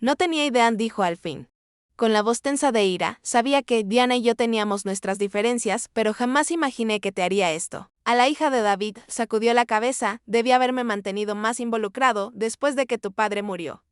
«No tenía idea», dijo al fin, con la voz tensa de ira. «Sabía que Diana y yo teníamos nuestras diferencias, pero jamás imaginé que te haría esto». A la hija de David sacudió la cabeza. «Debí haberme mantenido más involucrado después de que tu padre murió».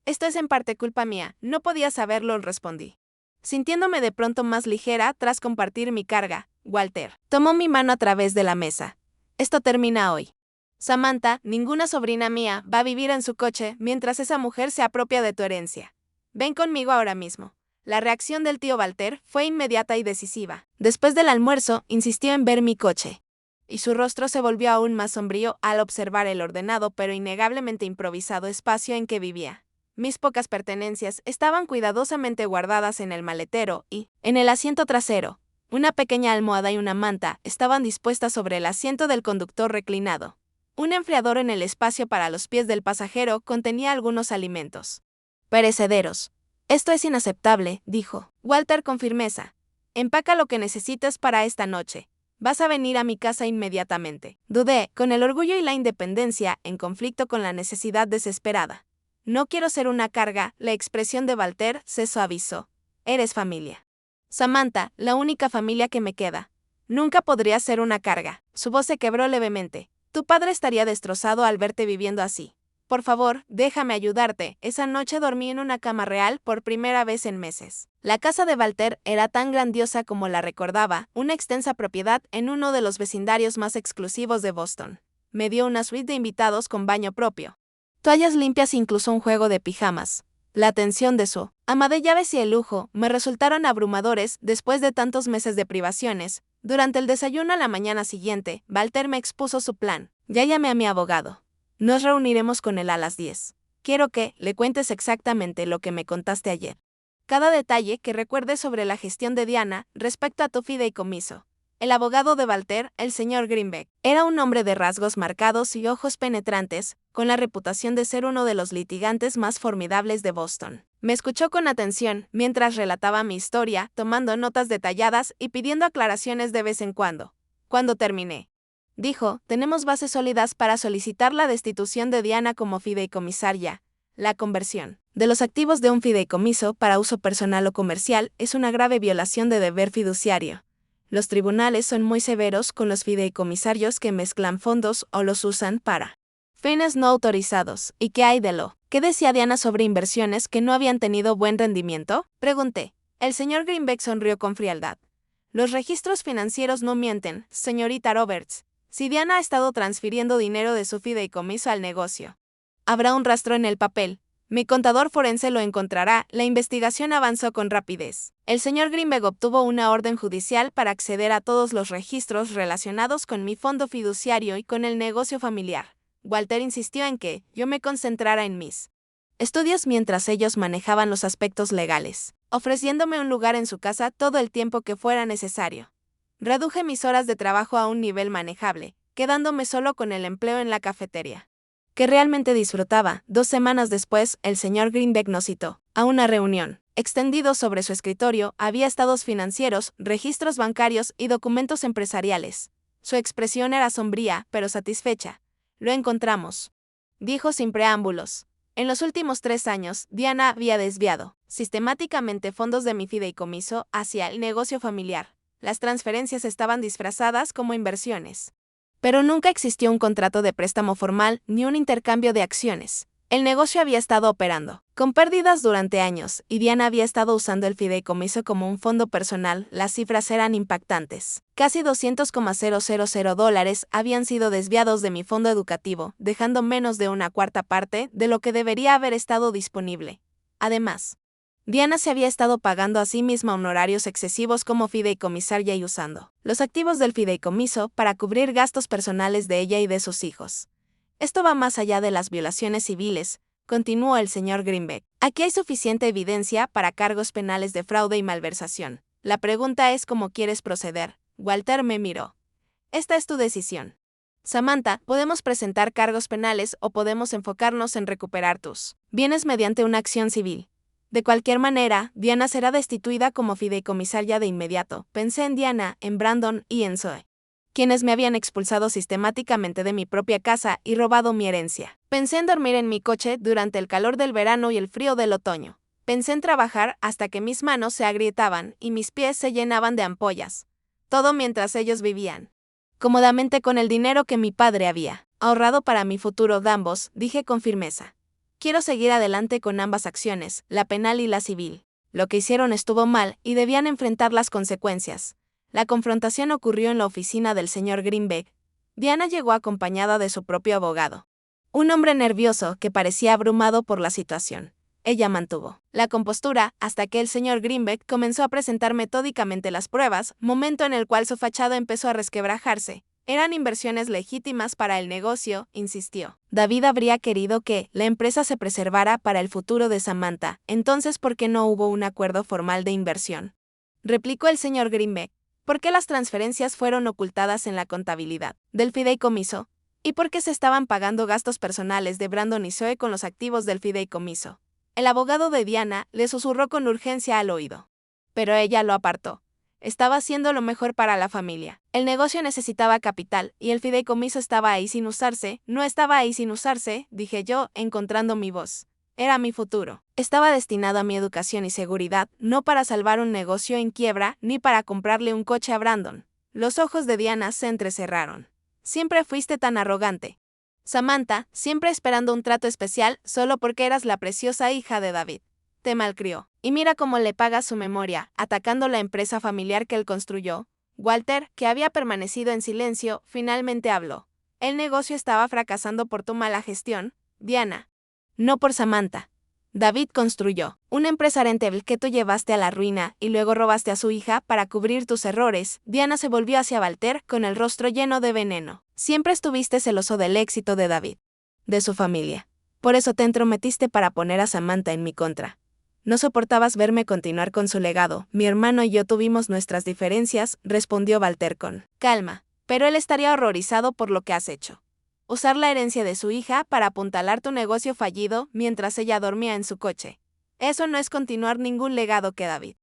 «Esto es en parte culpa mía, no podía saberlo», respondí, sintiéndome de pronto más ligera tras compartir mi carga. Walter tomó mi mano a través de la mesa. «Esto termina hoy. Samantha, ninguna sobrina mía va a vivir en su coche mientras esa mujer se apropia de tu herencia. Ven conmigo ahora mismo». La reacción del tío Walter fue inmediata y decisiva. Después del almuerzo, insistió en ver mi coche, y su rostro se volvió aún más sombrío al observar el ordenado pero innegablemente improvisado espacio en que vivía. Mis pocas pertenencias estaban cuidadosamente guardadas en el maletero y, en el asiento trasero, una pequeña almohada y una manta estaban dispuestas sobre el asiento del conductor reclinado. Un enfriador en el espacio para los pies del pasajero contenía algunos alimentos perecederos. «Esto es inaceptable», dijo Walter con firmeza. «Empaca lo que necesites para esta noche. Vas a venir a mi casa inmediatamente». Dudé, con el orgullo y la independencia en conflicto con la necesidad desesperada. «No quiero ser una carga», la expresión de Walter se suavizó. «Eres familia. Samantha, la única familia que me queda. Nunca podrías ser una carga». Su voz se quebró levemente. «Tu padre estaría destrozado al verte viviendo así. Por favor, déjame ayudarte. Esa noche dormí en una cama real por primera vez en meses. La casa de Walter era tan grandiosa como la recordaba, una extensa propiedad en uno de los vecindarios más exclusivos de Boston. Me dio una suite de invitados con baño propio, toallas limpias e incluso un juego de pijamas. La atención de su ama de llaves y el lujo me resultaron abrumadores después de tantos meses de privaciones. Durante el desayuno a la mañana siguiente, Walter me expuso su plan. Ya llamé a mi abogado. Nos reuniremos con él a las 10. Quiero que le cuentes exactamente lo que me contaste ayer. Cada detalle que recuerdes sobre la gestión de Diana respecto a tu fideicomiso. El abogado de Walter, el señor Greenbeck, era un hombre de rasgos marcados y ojos penetrantes, con la reputación de ser uno de los litigantes más formidables de Boston. Me escuchó con atención mientras relataba mi historia, tomando notas detalladas y pidiendo aclaraciones de vez en cuando. Cuando terminé, dijo, tenemos bases sólidas para solicitar la destitución de Diana como fideicomisaria. La conversión de los activos de un fideicomiso para uso personal o comercial es una grave violación de deber fiduciario. Los tribunales son muy severos con los fideicomisarios que mezclan fondos o los usan para fines no autorizados. ¿Y qué hay de lo que decía Diana sobre inversiones que no habían tenido buen rendimiento? Pregunté. El señor Greenbeck sonrió con frialdad. Los registros financieros no mienten, señorita Roberts. Si Diana ha estado transfiriendo dinero de su fideicomiso al negocio, habrá un rastro en el papel. Mi contador forense lo encontrará. La investigación avanzó con rapidez. El señor Greenbeck obtuvo una orden judicial para acceder a todos los registros relacionados con mi fondo fiduciario y con el negocio familiar. Walter insistió en que yo me concentrara en mis estudios mientras ellos manejaban los aspectos legales, ofreciéndome un lugar en su casa todo el tiempo que fuera necesario. Reduje mis horas de trabajo a un nivel manejable, quedándome solo con el empleo en la cafetería, que realmente disfrutaba. 2 semanas después, el señor Greenbeck nos citó a una reunión. Extendido sobre su escritorio había estados financieros, registros bancarios y documentos empresariales. Su expresión era sombría, pero satisfecha. Lo encontramos, dijo sin preámbulos. En los últimos 3 años, Diana había desviado sistemáticamente fondos de mi fideicomiso hacia el negocio familiar. Las transferencias estaban disfrazadas como inversiones, pero nunca existió un contrato de préstamo formal ni un intercambio de acciones. El negocio había estado operando con pérdidas durante años y Diana había estado usando el fideicomiso como un fondo personal. Las cifras eran impactantes. Casi $200,000 habían sido desviados de mi fondo educativo, dejando menos de una cuarta parte de lo que debería haber estado disponible. Además, Diana se había estado pagando a sí misma honorarios excesivos como fideicomisaria y usando los activos del fideicomiso para cubrir gastos personales de ella y de sus hijos. Esto va más allá de las violaciones civiles, continuó el señor Greenbeck. Aquí hay suficiente evidencia para cargos penales de fraude y malversación. La pregunta es cómo quieres proceder. Walter me miró. Esta es tu decisión. Samantha, podemos presentar cargos penales o podemos enfocarnos en recuperar tus bienes mediante una acción civil. De cualquier manera, Diana será destituida como fideicomisaria de inmediato. Pensé en Diana, en Brandon y en Zoe, quienes me habían expulsado sistemáticamente de mi propia casa y robado mi herencia. Pensé en dormir en mi coche durante el calor del verano y el frío del otoño. Pensé en trabajar hasta que mis manos se agrietaban y mis pies se llenaban de ampollas. Todo mientras ellos vivían cómodamente con el dinero que mi padre había ahorrado para mi futuro. Ambos, dije con firmeza. Quiero seguir adelante con ambas acciones, la penal y la civil. Lo que hicieron estuvo mal y debían enfrentar las consecuencias. La confrontación ocurrió en la oficina del señor Greenbeck. Diana llegó acompañada de su propio abogado, un hombre nervioso que parecía abrumado por la situación. Ella mantuvo la compostura hasta que el señor Greenbeck comenzó a presentar metódicamente las pruebas, momento en el cual su fachada empezó a resquebrajarse. Eran inversiones legítimas para el negocio, insistió. David habría querido que la empresa se preservara para el futuro de Samantha. Entonces, ¿por qué no hubo un acuerdo formal de inversión?, replicó el señor Greenbeck. ¿Por qué las transferencias fueron ocultadas en la contabilidad del fideicomiso? ¿Y por qué se estaban pagando gastos personales de Brandon y Zoe con los activos del fideicomiso? El abogado de Diana le susurró con urgencia al oído, pero ella lo apartó. Estaba haciendo lo mejor para la familia. El negocio necesitaba capital y el fideicomiso estaba ahí sin usarse. No estaba ahí sin usarse, dije yo, encontrando mi voz. Era mi futuro. Estaba destinado a mi educación y seguridad, no para salvar un negocio en quiebra ni para comprarle un coche a Brandon. Los ojos de Diana se entrecerraron. Siempre fuiste tan arrogante. Samantha, siempre esperando un trato especial solo porque eras la preciosa hija de David. Te malcrió. Y mira cómo le pagas su memoria, atacando la empresa familiar que él construyó. Walter, que había permanecido en silencio, finalmente habló. El negocio estaba fracasando por tu mala gestión, Diana. No por Samantha. David construyó una empresa rentable que tú llevaste a la ruina y luego robaste a su hija para cubrir tus errores. Diana se volvió hacia Walter con el rostro lleno de veneno. Siempre estuviste celoso del éxito de David, de su familia. Por eso te entrometiste para poner a Samantha en mi contra. No soportabas verme continuar con su legado. Mi hermano y yo tuvimos nuestras diferencias, respondió Walter con calma, pero él estaría horrorizado por lo que has hecho. Usar la herencia de su hija para apuntalar tu negocio fallido mientras ella dormía en su coche. Eso no es continuar ningún legado que David.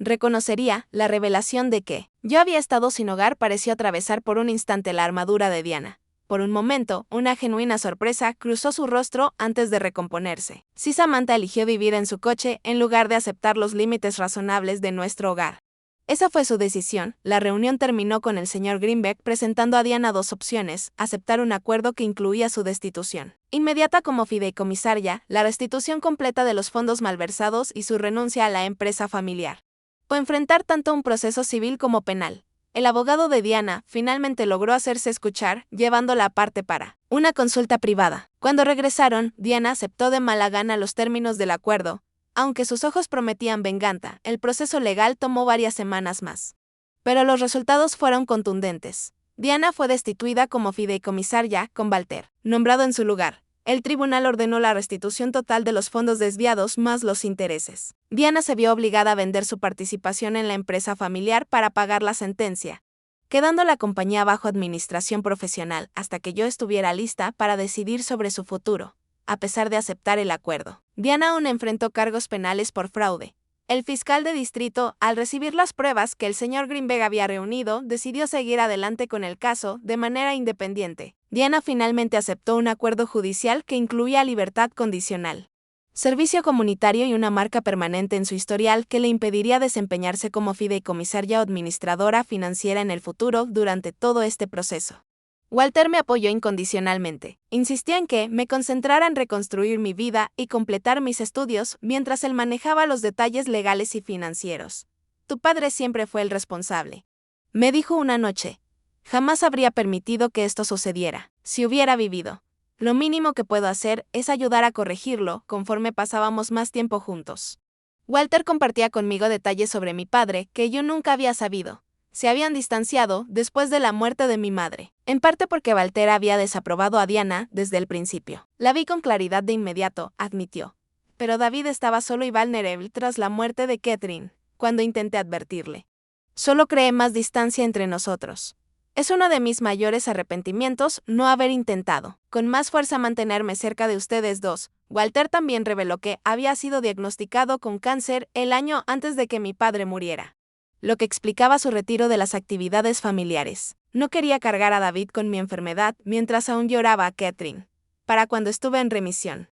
Reconocería. La revelación de que yo había estado sin hogar pareció atravesar por un instante la armadura de Diana. Por un momento, una genuina sorpresa cruzó su rostro antes de recomponerse. Si Samantha eligió vivir en su coche en lugar de aceptar los límites razonables de nuestro hogar. Esa fue su decisión. La reunión terminó con el señor Greenbeck presentando a Diana dos opciones: aceptar un acuerdo que incluía su destitución inmediata como fideicomisaria, la restitución completa de los fondos malversados y su renuncia a la empresa familiar, o enfrentar tanto un proceso civil como penal. El abogado de Diana finalmente logró hacerse escuchar, llevándola aparte para una consulta privada. Cuando regresaron, Diana aceptó de mala gana los términos del acuerdo. Aunque sus ojos prometían venganza, el proceso legal tomó varias semanas más. Pero los resultados fueron contundentes. Diana fue destituida como fideicomisaria con Walter nombrado en su lugar. El tribunal ordenó la restitución total de los fondos desviados más los intereses. Diana se vio obligada a vender su participación en la empresa familiar para pagar la sentencia, quedando la compañía bajo administración profesional hasta que yo estuviera lista para decidir sobre su futuro. A pesar de aceptar el acuerdo, Diana aún enfrentó cargos penales por fraude. El fiscal de distrito, al recibir las pruebas que el señor Greenbeck había reunido, decidió seguir adelante con el caso de manera independiente. Diana finalmente aceptó un acuerdo judicial que incluía libertad condicional, servicio comunitario y una marca permanente en su historial que le impediría desempeñarse como fideicomisaria o administradora financiera en el futuro durante todo este proceso. Walter me apoyó incondicionalmente. Insistía en que me concentrara en reconstruir mi vida y completar mis estudios mientras él manejaba los detalles legales y financieros. Tu padre siempre fue el responsable, me dijo una noche. Jamás habría permitido que esto sucediera. Si hubiera vivido, lo mínimo que puedo hacer es ayudar a corregirlo conforme pasábamos más tiempo juntos. Walter compartía conmigo detalles sobre mi padre que yo nunca había sabido. Se habían distanciado después de la muerte de mi madre, en parte porque Walter había desaprobado a Diana desde el principio. La vi con claridad de inmediato, admitió. Pero David estaba solo y vulnerable tras la muerte de Catherine, cuando intenté advertirle. Solo creé más distancia entre nosotros. Es uno de mis mayores arrepentimientos no haber intentado con más fuerza mantenerme cerca de ustedes dos. Walter también reveló que había sido diagnosticado con cáncer el año antes de que mi padre muriera, lo que explicaba su retiro de las actividades familiares. No quería cargar a David con mi enfermedad mientras aún lloraba a Catherine. Para cuando estuve en remisión,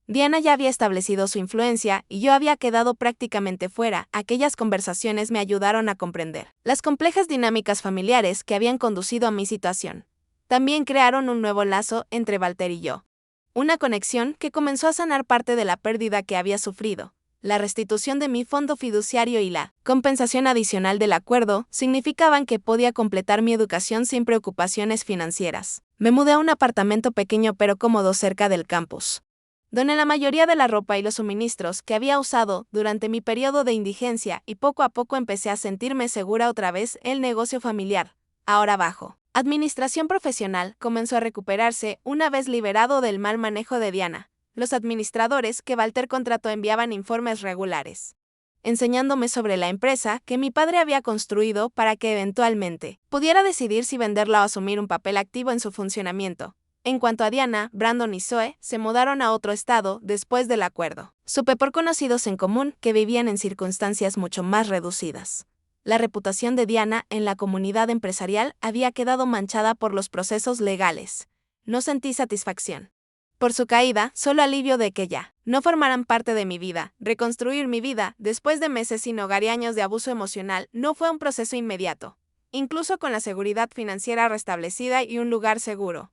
Diana ya había establecido su influencia y yo había quedado prácticamente fuera. Aquellas conversaciones me ayudaron a comprender las complejas dinámicas familiares que habían conducido a mi situación. También crearon un nuevo lazo entre Walter y yo. Una conexión que comenzó a sanar parte de la pérdida que había sufrido. La restitución de mi fondo fiduciario y la compensación adicional del acuerdo significaban que podía completar mi educación sin preocupaciones financieras. Me mudé a un apartamento pequeño pero cómodo cerca del campus. Doné la mayoría de la ropa y los suministros que había usado durante mi periodo de indigencia y poco a poco empecé a sentirme segura otra vez. El negocio familiar, ahora bajo administración profesional, comenzó a recuperarse una vez liberado del mal manejo de Diana. Los administradores que Walter contrató enviaban informes regulares, enseñándome sobre la empresa que mi padre había construido para que eventualmente pudiera decidir si venderla o asumir un papel activo en su funcionamiento. En cuanto a Diana, Brandon y Zoe se mudaron a otro estado después del acuerdo. Supe por conocidos en común que vivían en circunstancias mucho más reducidas. La reputación de Diana en la comunidad empresarial había quedado manchada por los procesos legales. No sentí satisfacción por su caída, solo alivio de que ya no formaran parte de mi vida. Reconstruir mi vida, después de meses sin hogar y años de abuso emocional, no fue un proceso inmediato. Incluso con la seguridad financiera restablecida y un lugar seguro,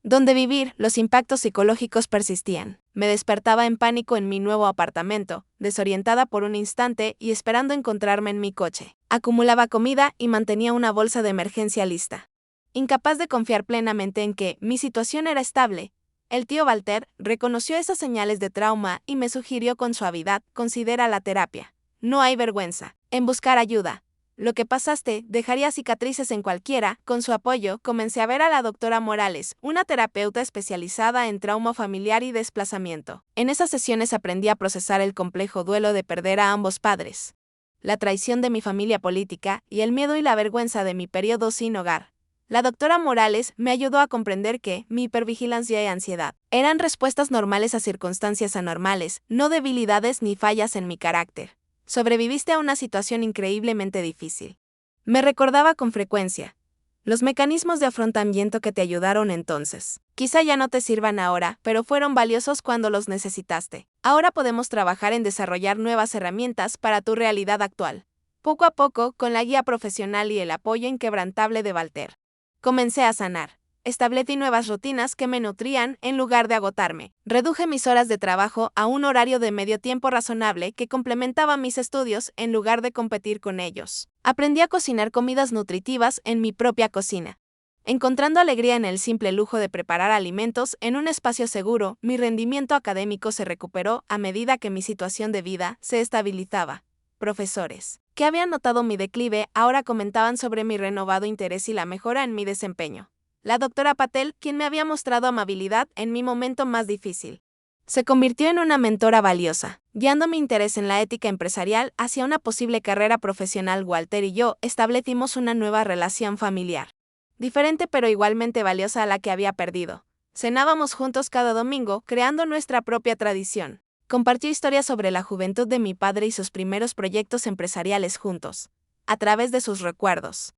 Donde vivir, los impactos psicológicos persistían. Me despertaba en pánico en mi nuevo apartamento, desorientada por un instante y esperando encontrarme en mi coche. Acumulaba comida y mantenía una bolsa de emergencia lista. Incapaz de confiar plenamente en que mi situación era estable, el tío Walter reconoció esas señales de trauma y me sugirió con suavidad: considera la terapia. No hay vergüenza en buscar ayuda. Lo que pasaste dejaría cicatrices en cualquiera. Con su apoyo, comencé a ver a la doctora Morales, una terapeuta especializada en trauma familiar y desplazamiento. En esas sesiones aprendí a procesar el complejo duelo de perder a ambos padres, la traición de mi familia política y el miedo y la vergüenza de mi periodo sin hogar. La doctora Morales me ayudó a comprender que mi hipervigilancia y ansiedad eran respuestas normales a circunstancias anormales, no debilidades ni fallas en mi carácter. Sobreviviste a una situación increíblemente difícil. Me recordaba con frecuencia los mecanismos de afrontamiento que te ayudaron entonces. Quizá ya no te sirvan ahora, pero fueron valiosos cuando los necesitaste. Ahora podemos trabajar en desarrollar nuevas herramientas para tu realidad actual. Poco a poco, con la guía profesional y el apoyo inquebrantable de Walter, comencé a sanar. Establecí nuevas rutinas que me nutrían en lugar de agotarme. Reduje mis horas de trabajo a un horario de medio tiempo razonable que complementaba mis estudios en lugar de competir con ellos. Aprendí a cocinar comidas nutritivas en mi propia cocina. Encontrando alegría en el simple lujo de preparar alimentos en un espacio seguro, mi rendimiento académico se recuperó a medida que mi situación de vida se estabilizaba. Profesores que habían notado mi declive ahora comentaban sobre mi renovado interés y la mejora en mi desempeño. La doctora Patel, quien me había mostrado amabilidad en mi momento más difícil, se convirtió en una mentora valiosa, guiando mi interés en la ética empresarial hacia una posible carrera profesional. Walter y yo establecimos una nueva relación familiar, diferente pero igualmente valiosa a la que había perdido. Cenábamos juntos cada domingo, creando nuestra propia tradición. Compartió historias sobre la juventud de mi padre y sus primeros proyectos empresariales juntos. A través de sus recuerdos,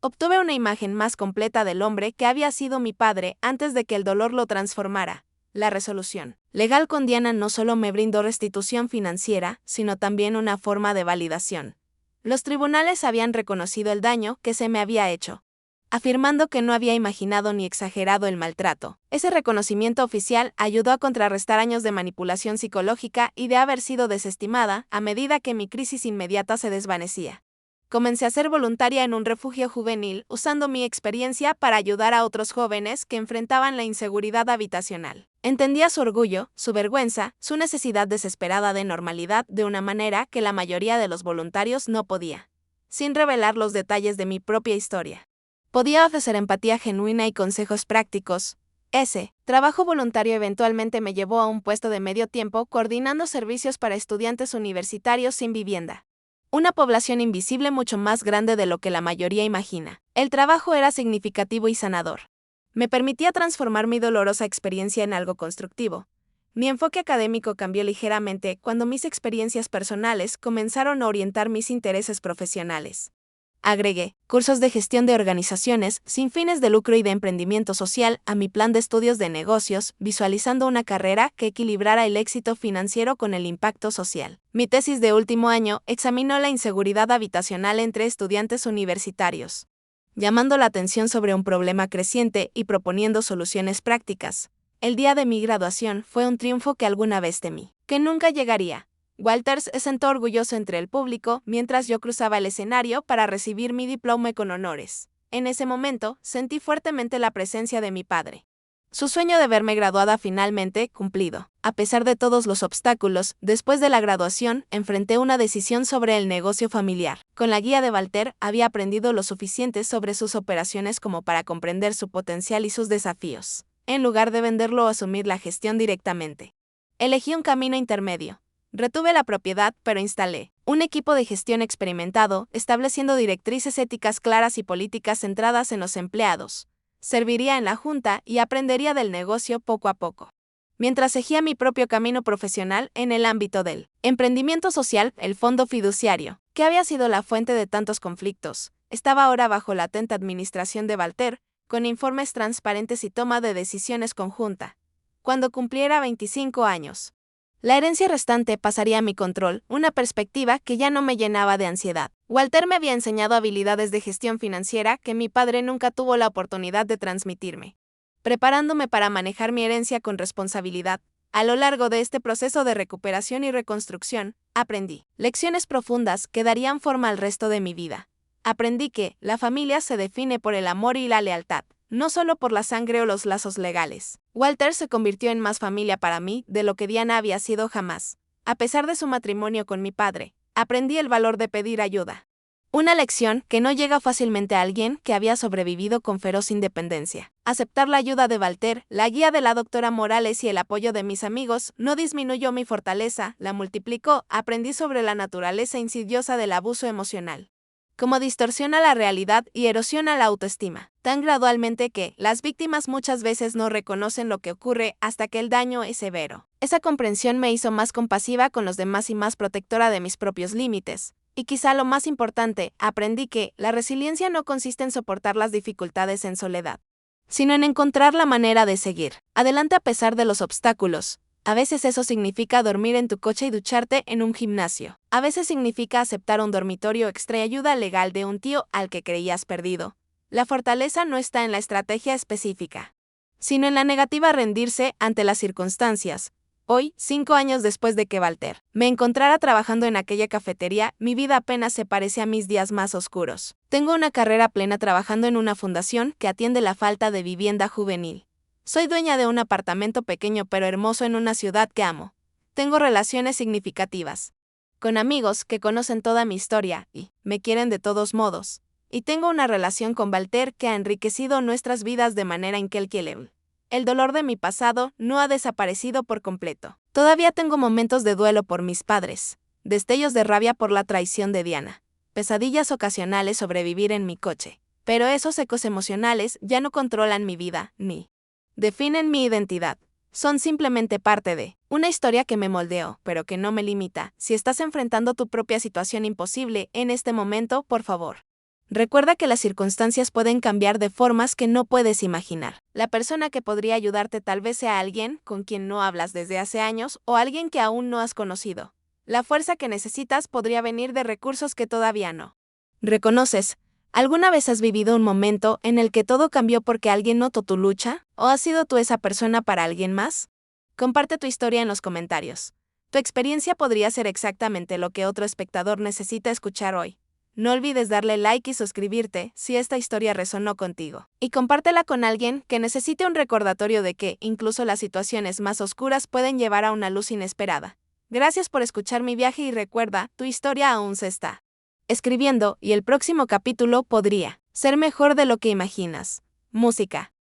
obtuve una imagen más completa del hombre que había sido mi padre antes de que el dolor lo transformara. La resolución legal con Diana no solo me brindó restitución financiera, sino también una forma de validación. Los tribunales habían reconocido el daño que se me había hecho, afirmando que no había imaginado ni exagerado el maltrato. Ese reconocimiento oficial ayudó a contrarrestar años de manipulación psicológica y de haber sido desestimada a medida que mi crisis inmediata se desvanecía. Comencé a ser voluntaria en un refugio juvenil, usando mi experiencia para ayudar a otros jóvenes que enfrentaban la inseguridad habitacional. Entendía su orgullo, su vergüenza, su necesidad desesperada de normalidad de una manera que la mayoría de los voluntarios no podía, sin revelar los detalles de mi propia historia. Podía ofrecer empatía genuina y consejos prácticos. Ese trabajo voluntario eventualmente me llevó a un puesto de medio tiempo coordinando servicios para estudiantes universitarios sin vivienda. Una población invisible mucho más grande de lo que la mayoría imagina. El trabajo era significativo y sanador. Me permitía transformar mi dolorosa experiencia en algo constructivo. Mi enfoque académico cambió ligeramente cuando mis experiencias personales comenzaron a orientar mis intereses profesionales. Agregué cursos de gestión de organizaciones sin fines de lucro y de emprendimiento social a mi plan de estudios de negocios, visualizando una carrera que equilibrara el éxito financiero con el impacto social. Mi tesis de último año examinó la inseguridad habitacional entre estudiantes universitarios, llamando la atención sobre un problema creciente y proponiendo soluciones prácticas. El día de mi graduación fue un triunfo que alguna vez temí que nunca llegaría. Walter se sentó orgulloso entre el público mientras yo cruzaba el escenario para recibir mi diploma con honores. En ese momento, sentí fuertemente la presencia de mi padre. Su sueño de verme graduada finalmente cumplido. A pesar de todos los obstáculos, después de la graduación, enfrenté una decisión sobre el negocio familiar. Con la guía de Walter, había aprendido lo suficiente sobre sus operaciones como para comprender su potencial y sus desafíos. En lugar de venderlo o asumir la gestión directamente, elegí un camino intermedio. Retuve la propiedad, pero instalé un equipo de gestión experimentado, estableciendo directrices éticas claras y políticas centradas en los empleados. Serviría en la junta y aprendería del negocio poco a poco, mientras seguía mi propio camino profesional en el ámbito del emprendimiento social. El fondo fiduciario, que había sido la fuente de tantos conflictos, estaba ahora bajo la atenta administración de Walter, con informes transparentes y toma de decisiones conjunta. Cuando cumpliera 25 años, la herencia restante pasaría a mi control, una perspectiva que ya no me llenaba de ansiedad. Walter me había enseñado habilidades de gestión financiera que mi padre nunca tuvo la oportunidad de transmitirme. preparándome para manejar mi herencia con responsabilidad. A lo largo de este proceso de recuperación y reconstrucción, aprendí lecciones profundas que darían forma al resto de mi vida. Aprendí que la familia se define por el amor y la lealtad, no solo por la sangre o los lazos legales. Walter se convirtió en más familia para mí de lo que Diana había sido jamás. A pesar de su matrimonio con mi padre, aprendí el valor de pedir ayuda. Una lección que no llega fácilmente a alguien que había sobrevivido con feroz independencia. Aceptar la ayuda de Walter, la guía de la doctora Morales y el apoyo de mis amigos no disminuyó mi fortaleza, la multiplicó. Aprendí sobre la naturaleza insidiosa del abuso emocional, cómo distorsiona la realidad y erosiona la autoestima, tan gradualmente que las víctimas muchas veces no reconocen lo que ocurre hasta que el daño es severo. Esa comprensión me hizo más compasiva con los demás y más protectora de mis propios límites. Y quizá lo más importante, aprendí que la resiliencia no consiste en soportar las dificultades en soledad, sino en encontrar la manera de seguir adelante a pesar de los obstáculos. A veces eso significa dormir en tu coche y ducharte en un gimnasio. A veces significa aceptar un dormitorio extra y ayuda legal de un tío al que creías perdido. La fortaleza no está en la estrategia específica, sino en la negativa a rendirse ante las circunstancias. Hoy, 5 años después de que Walter me encontrara trabajando en aquella cafetería, mi vida apenas se parece a mis días más oscuros. Tengo una carrera plena trabajando en una fundación que atiende la falta de vivienda juvenil. Soy dueña de un apartamento pequeño pero hermoso en una ciudad que amo. Tengo relaciones significativas con amigos que conocen toda mi historia y me quieren de todos modos. Y tengo una relación con Walter que ha enriquecido nuestras vidas de manera incalculable. El dolor de mi pasado no ha desaparecido por completo. Todavía tengo momentos de duelo por mis padres, destellos de rabia por la traición de Diana, pesadillas ocasionales sobre vivir en mi coche. Pero esos ecos emocionales ya no controlan mi vida, ni definen mi identidad. Son simplemente parte de una historia que me moldeó, pero que no me limita. Si estás enfrentando tu propia situación imposible en este momento, por favor, recuerda que las circunstancias pueden cambiar de formas que no puedes imaginar. La persona que podría ayudarte tal vez sea alguien con quien no hablas desde hace años o alguien que aún no has conocido. La fuerza que necesitas podría venir de recursos que todavía no reconoces. ¿Alguna vez has vivido un momento en el que todo cambió porque alguien notó tu lucha? ¿O has sido tú esa persona para alguien más? Comparte tu historia en los comentarios. Tu experiencia podría ser exactamente lo que otro espectador necesita escuchar hoy. No olvides darle like y suscribirte si esta historia resonó contigo. Y compártela con alguien que necesite un recordatorio de que incluso las situaciones más oscuras pueden llevar a una luz inesperada. Gracias por escuchar mi viaje y recuerda, tu historia aún se está escribiendo y el próximo capítulo podría ser mejor de lo que imaginas. Música.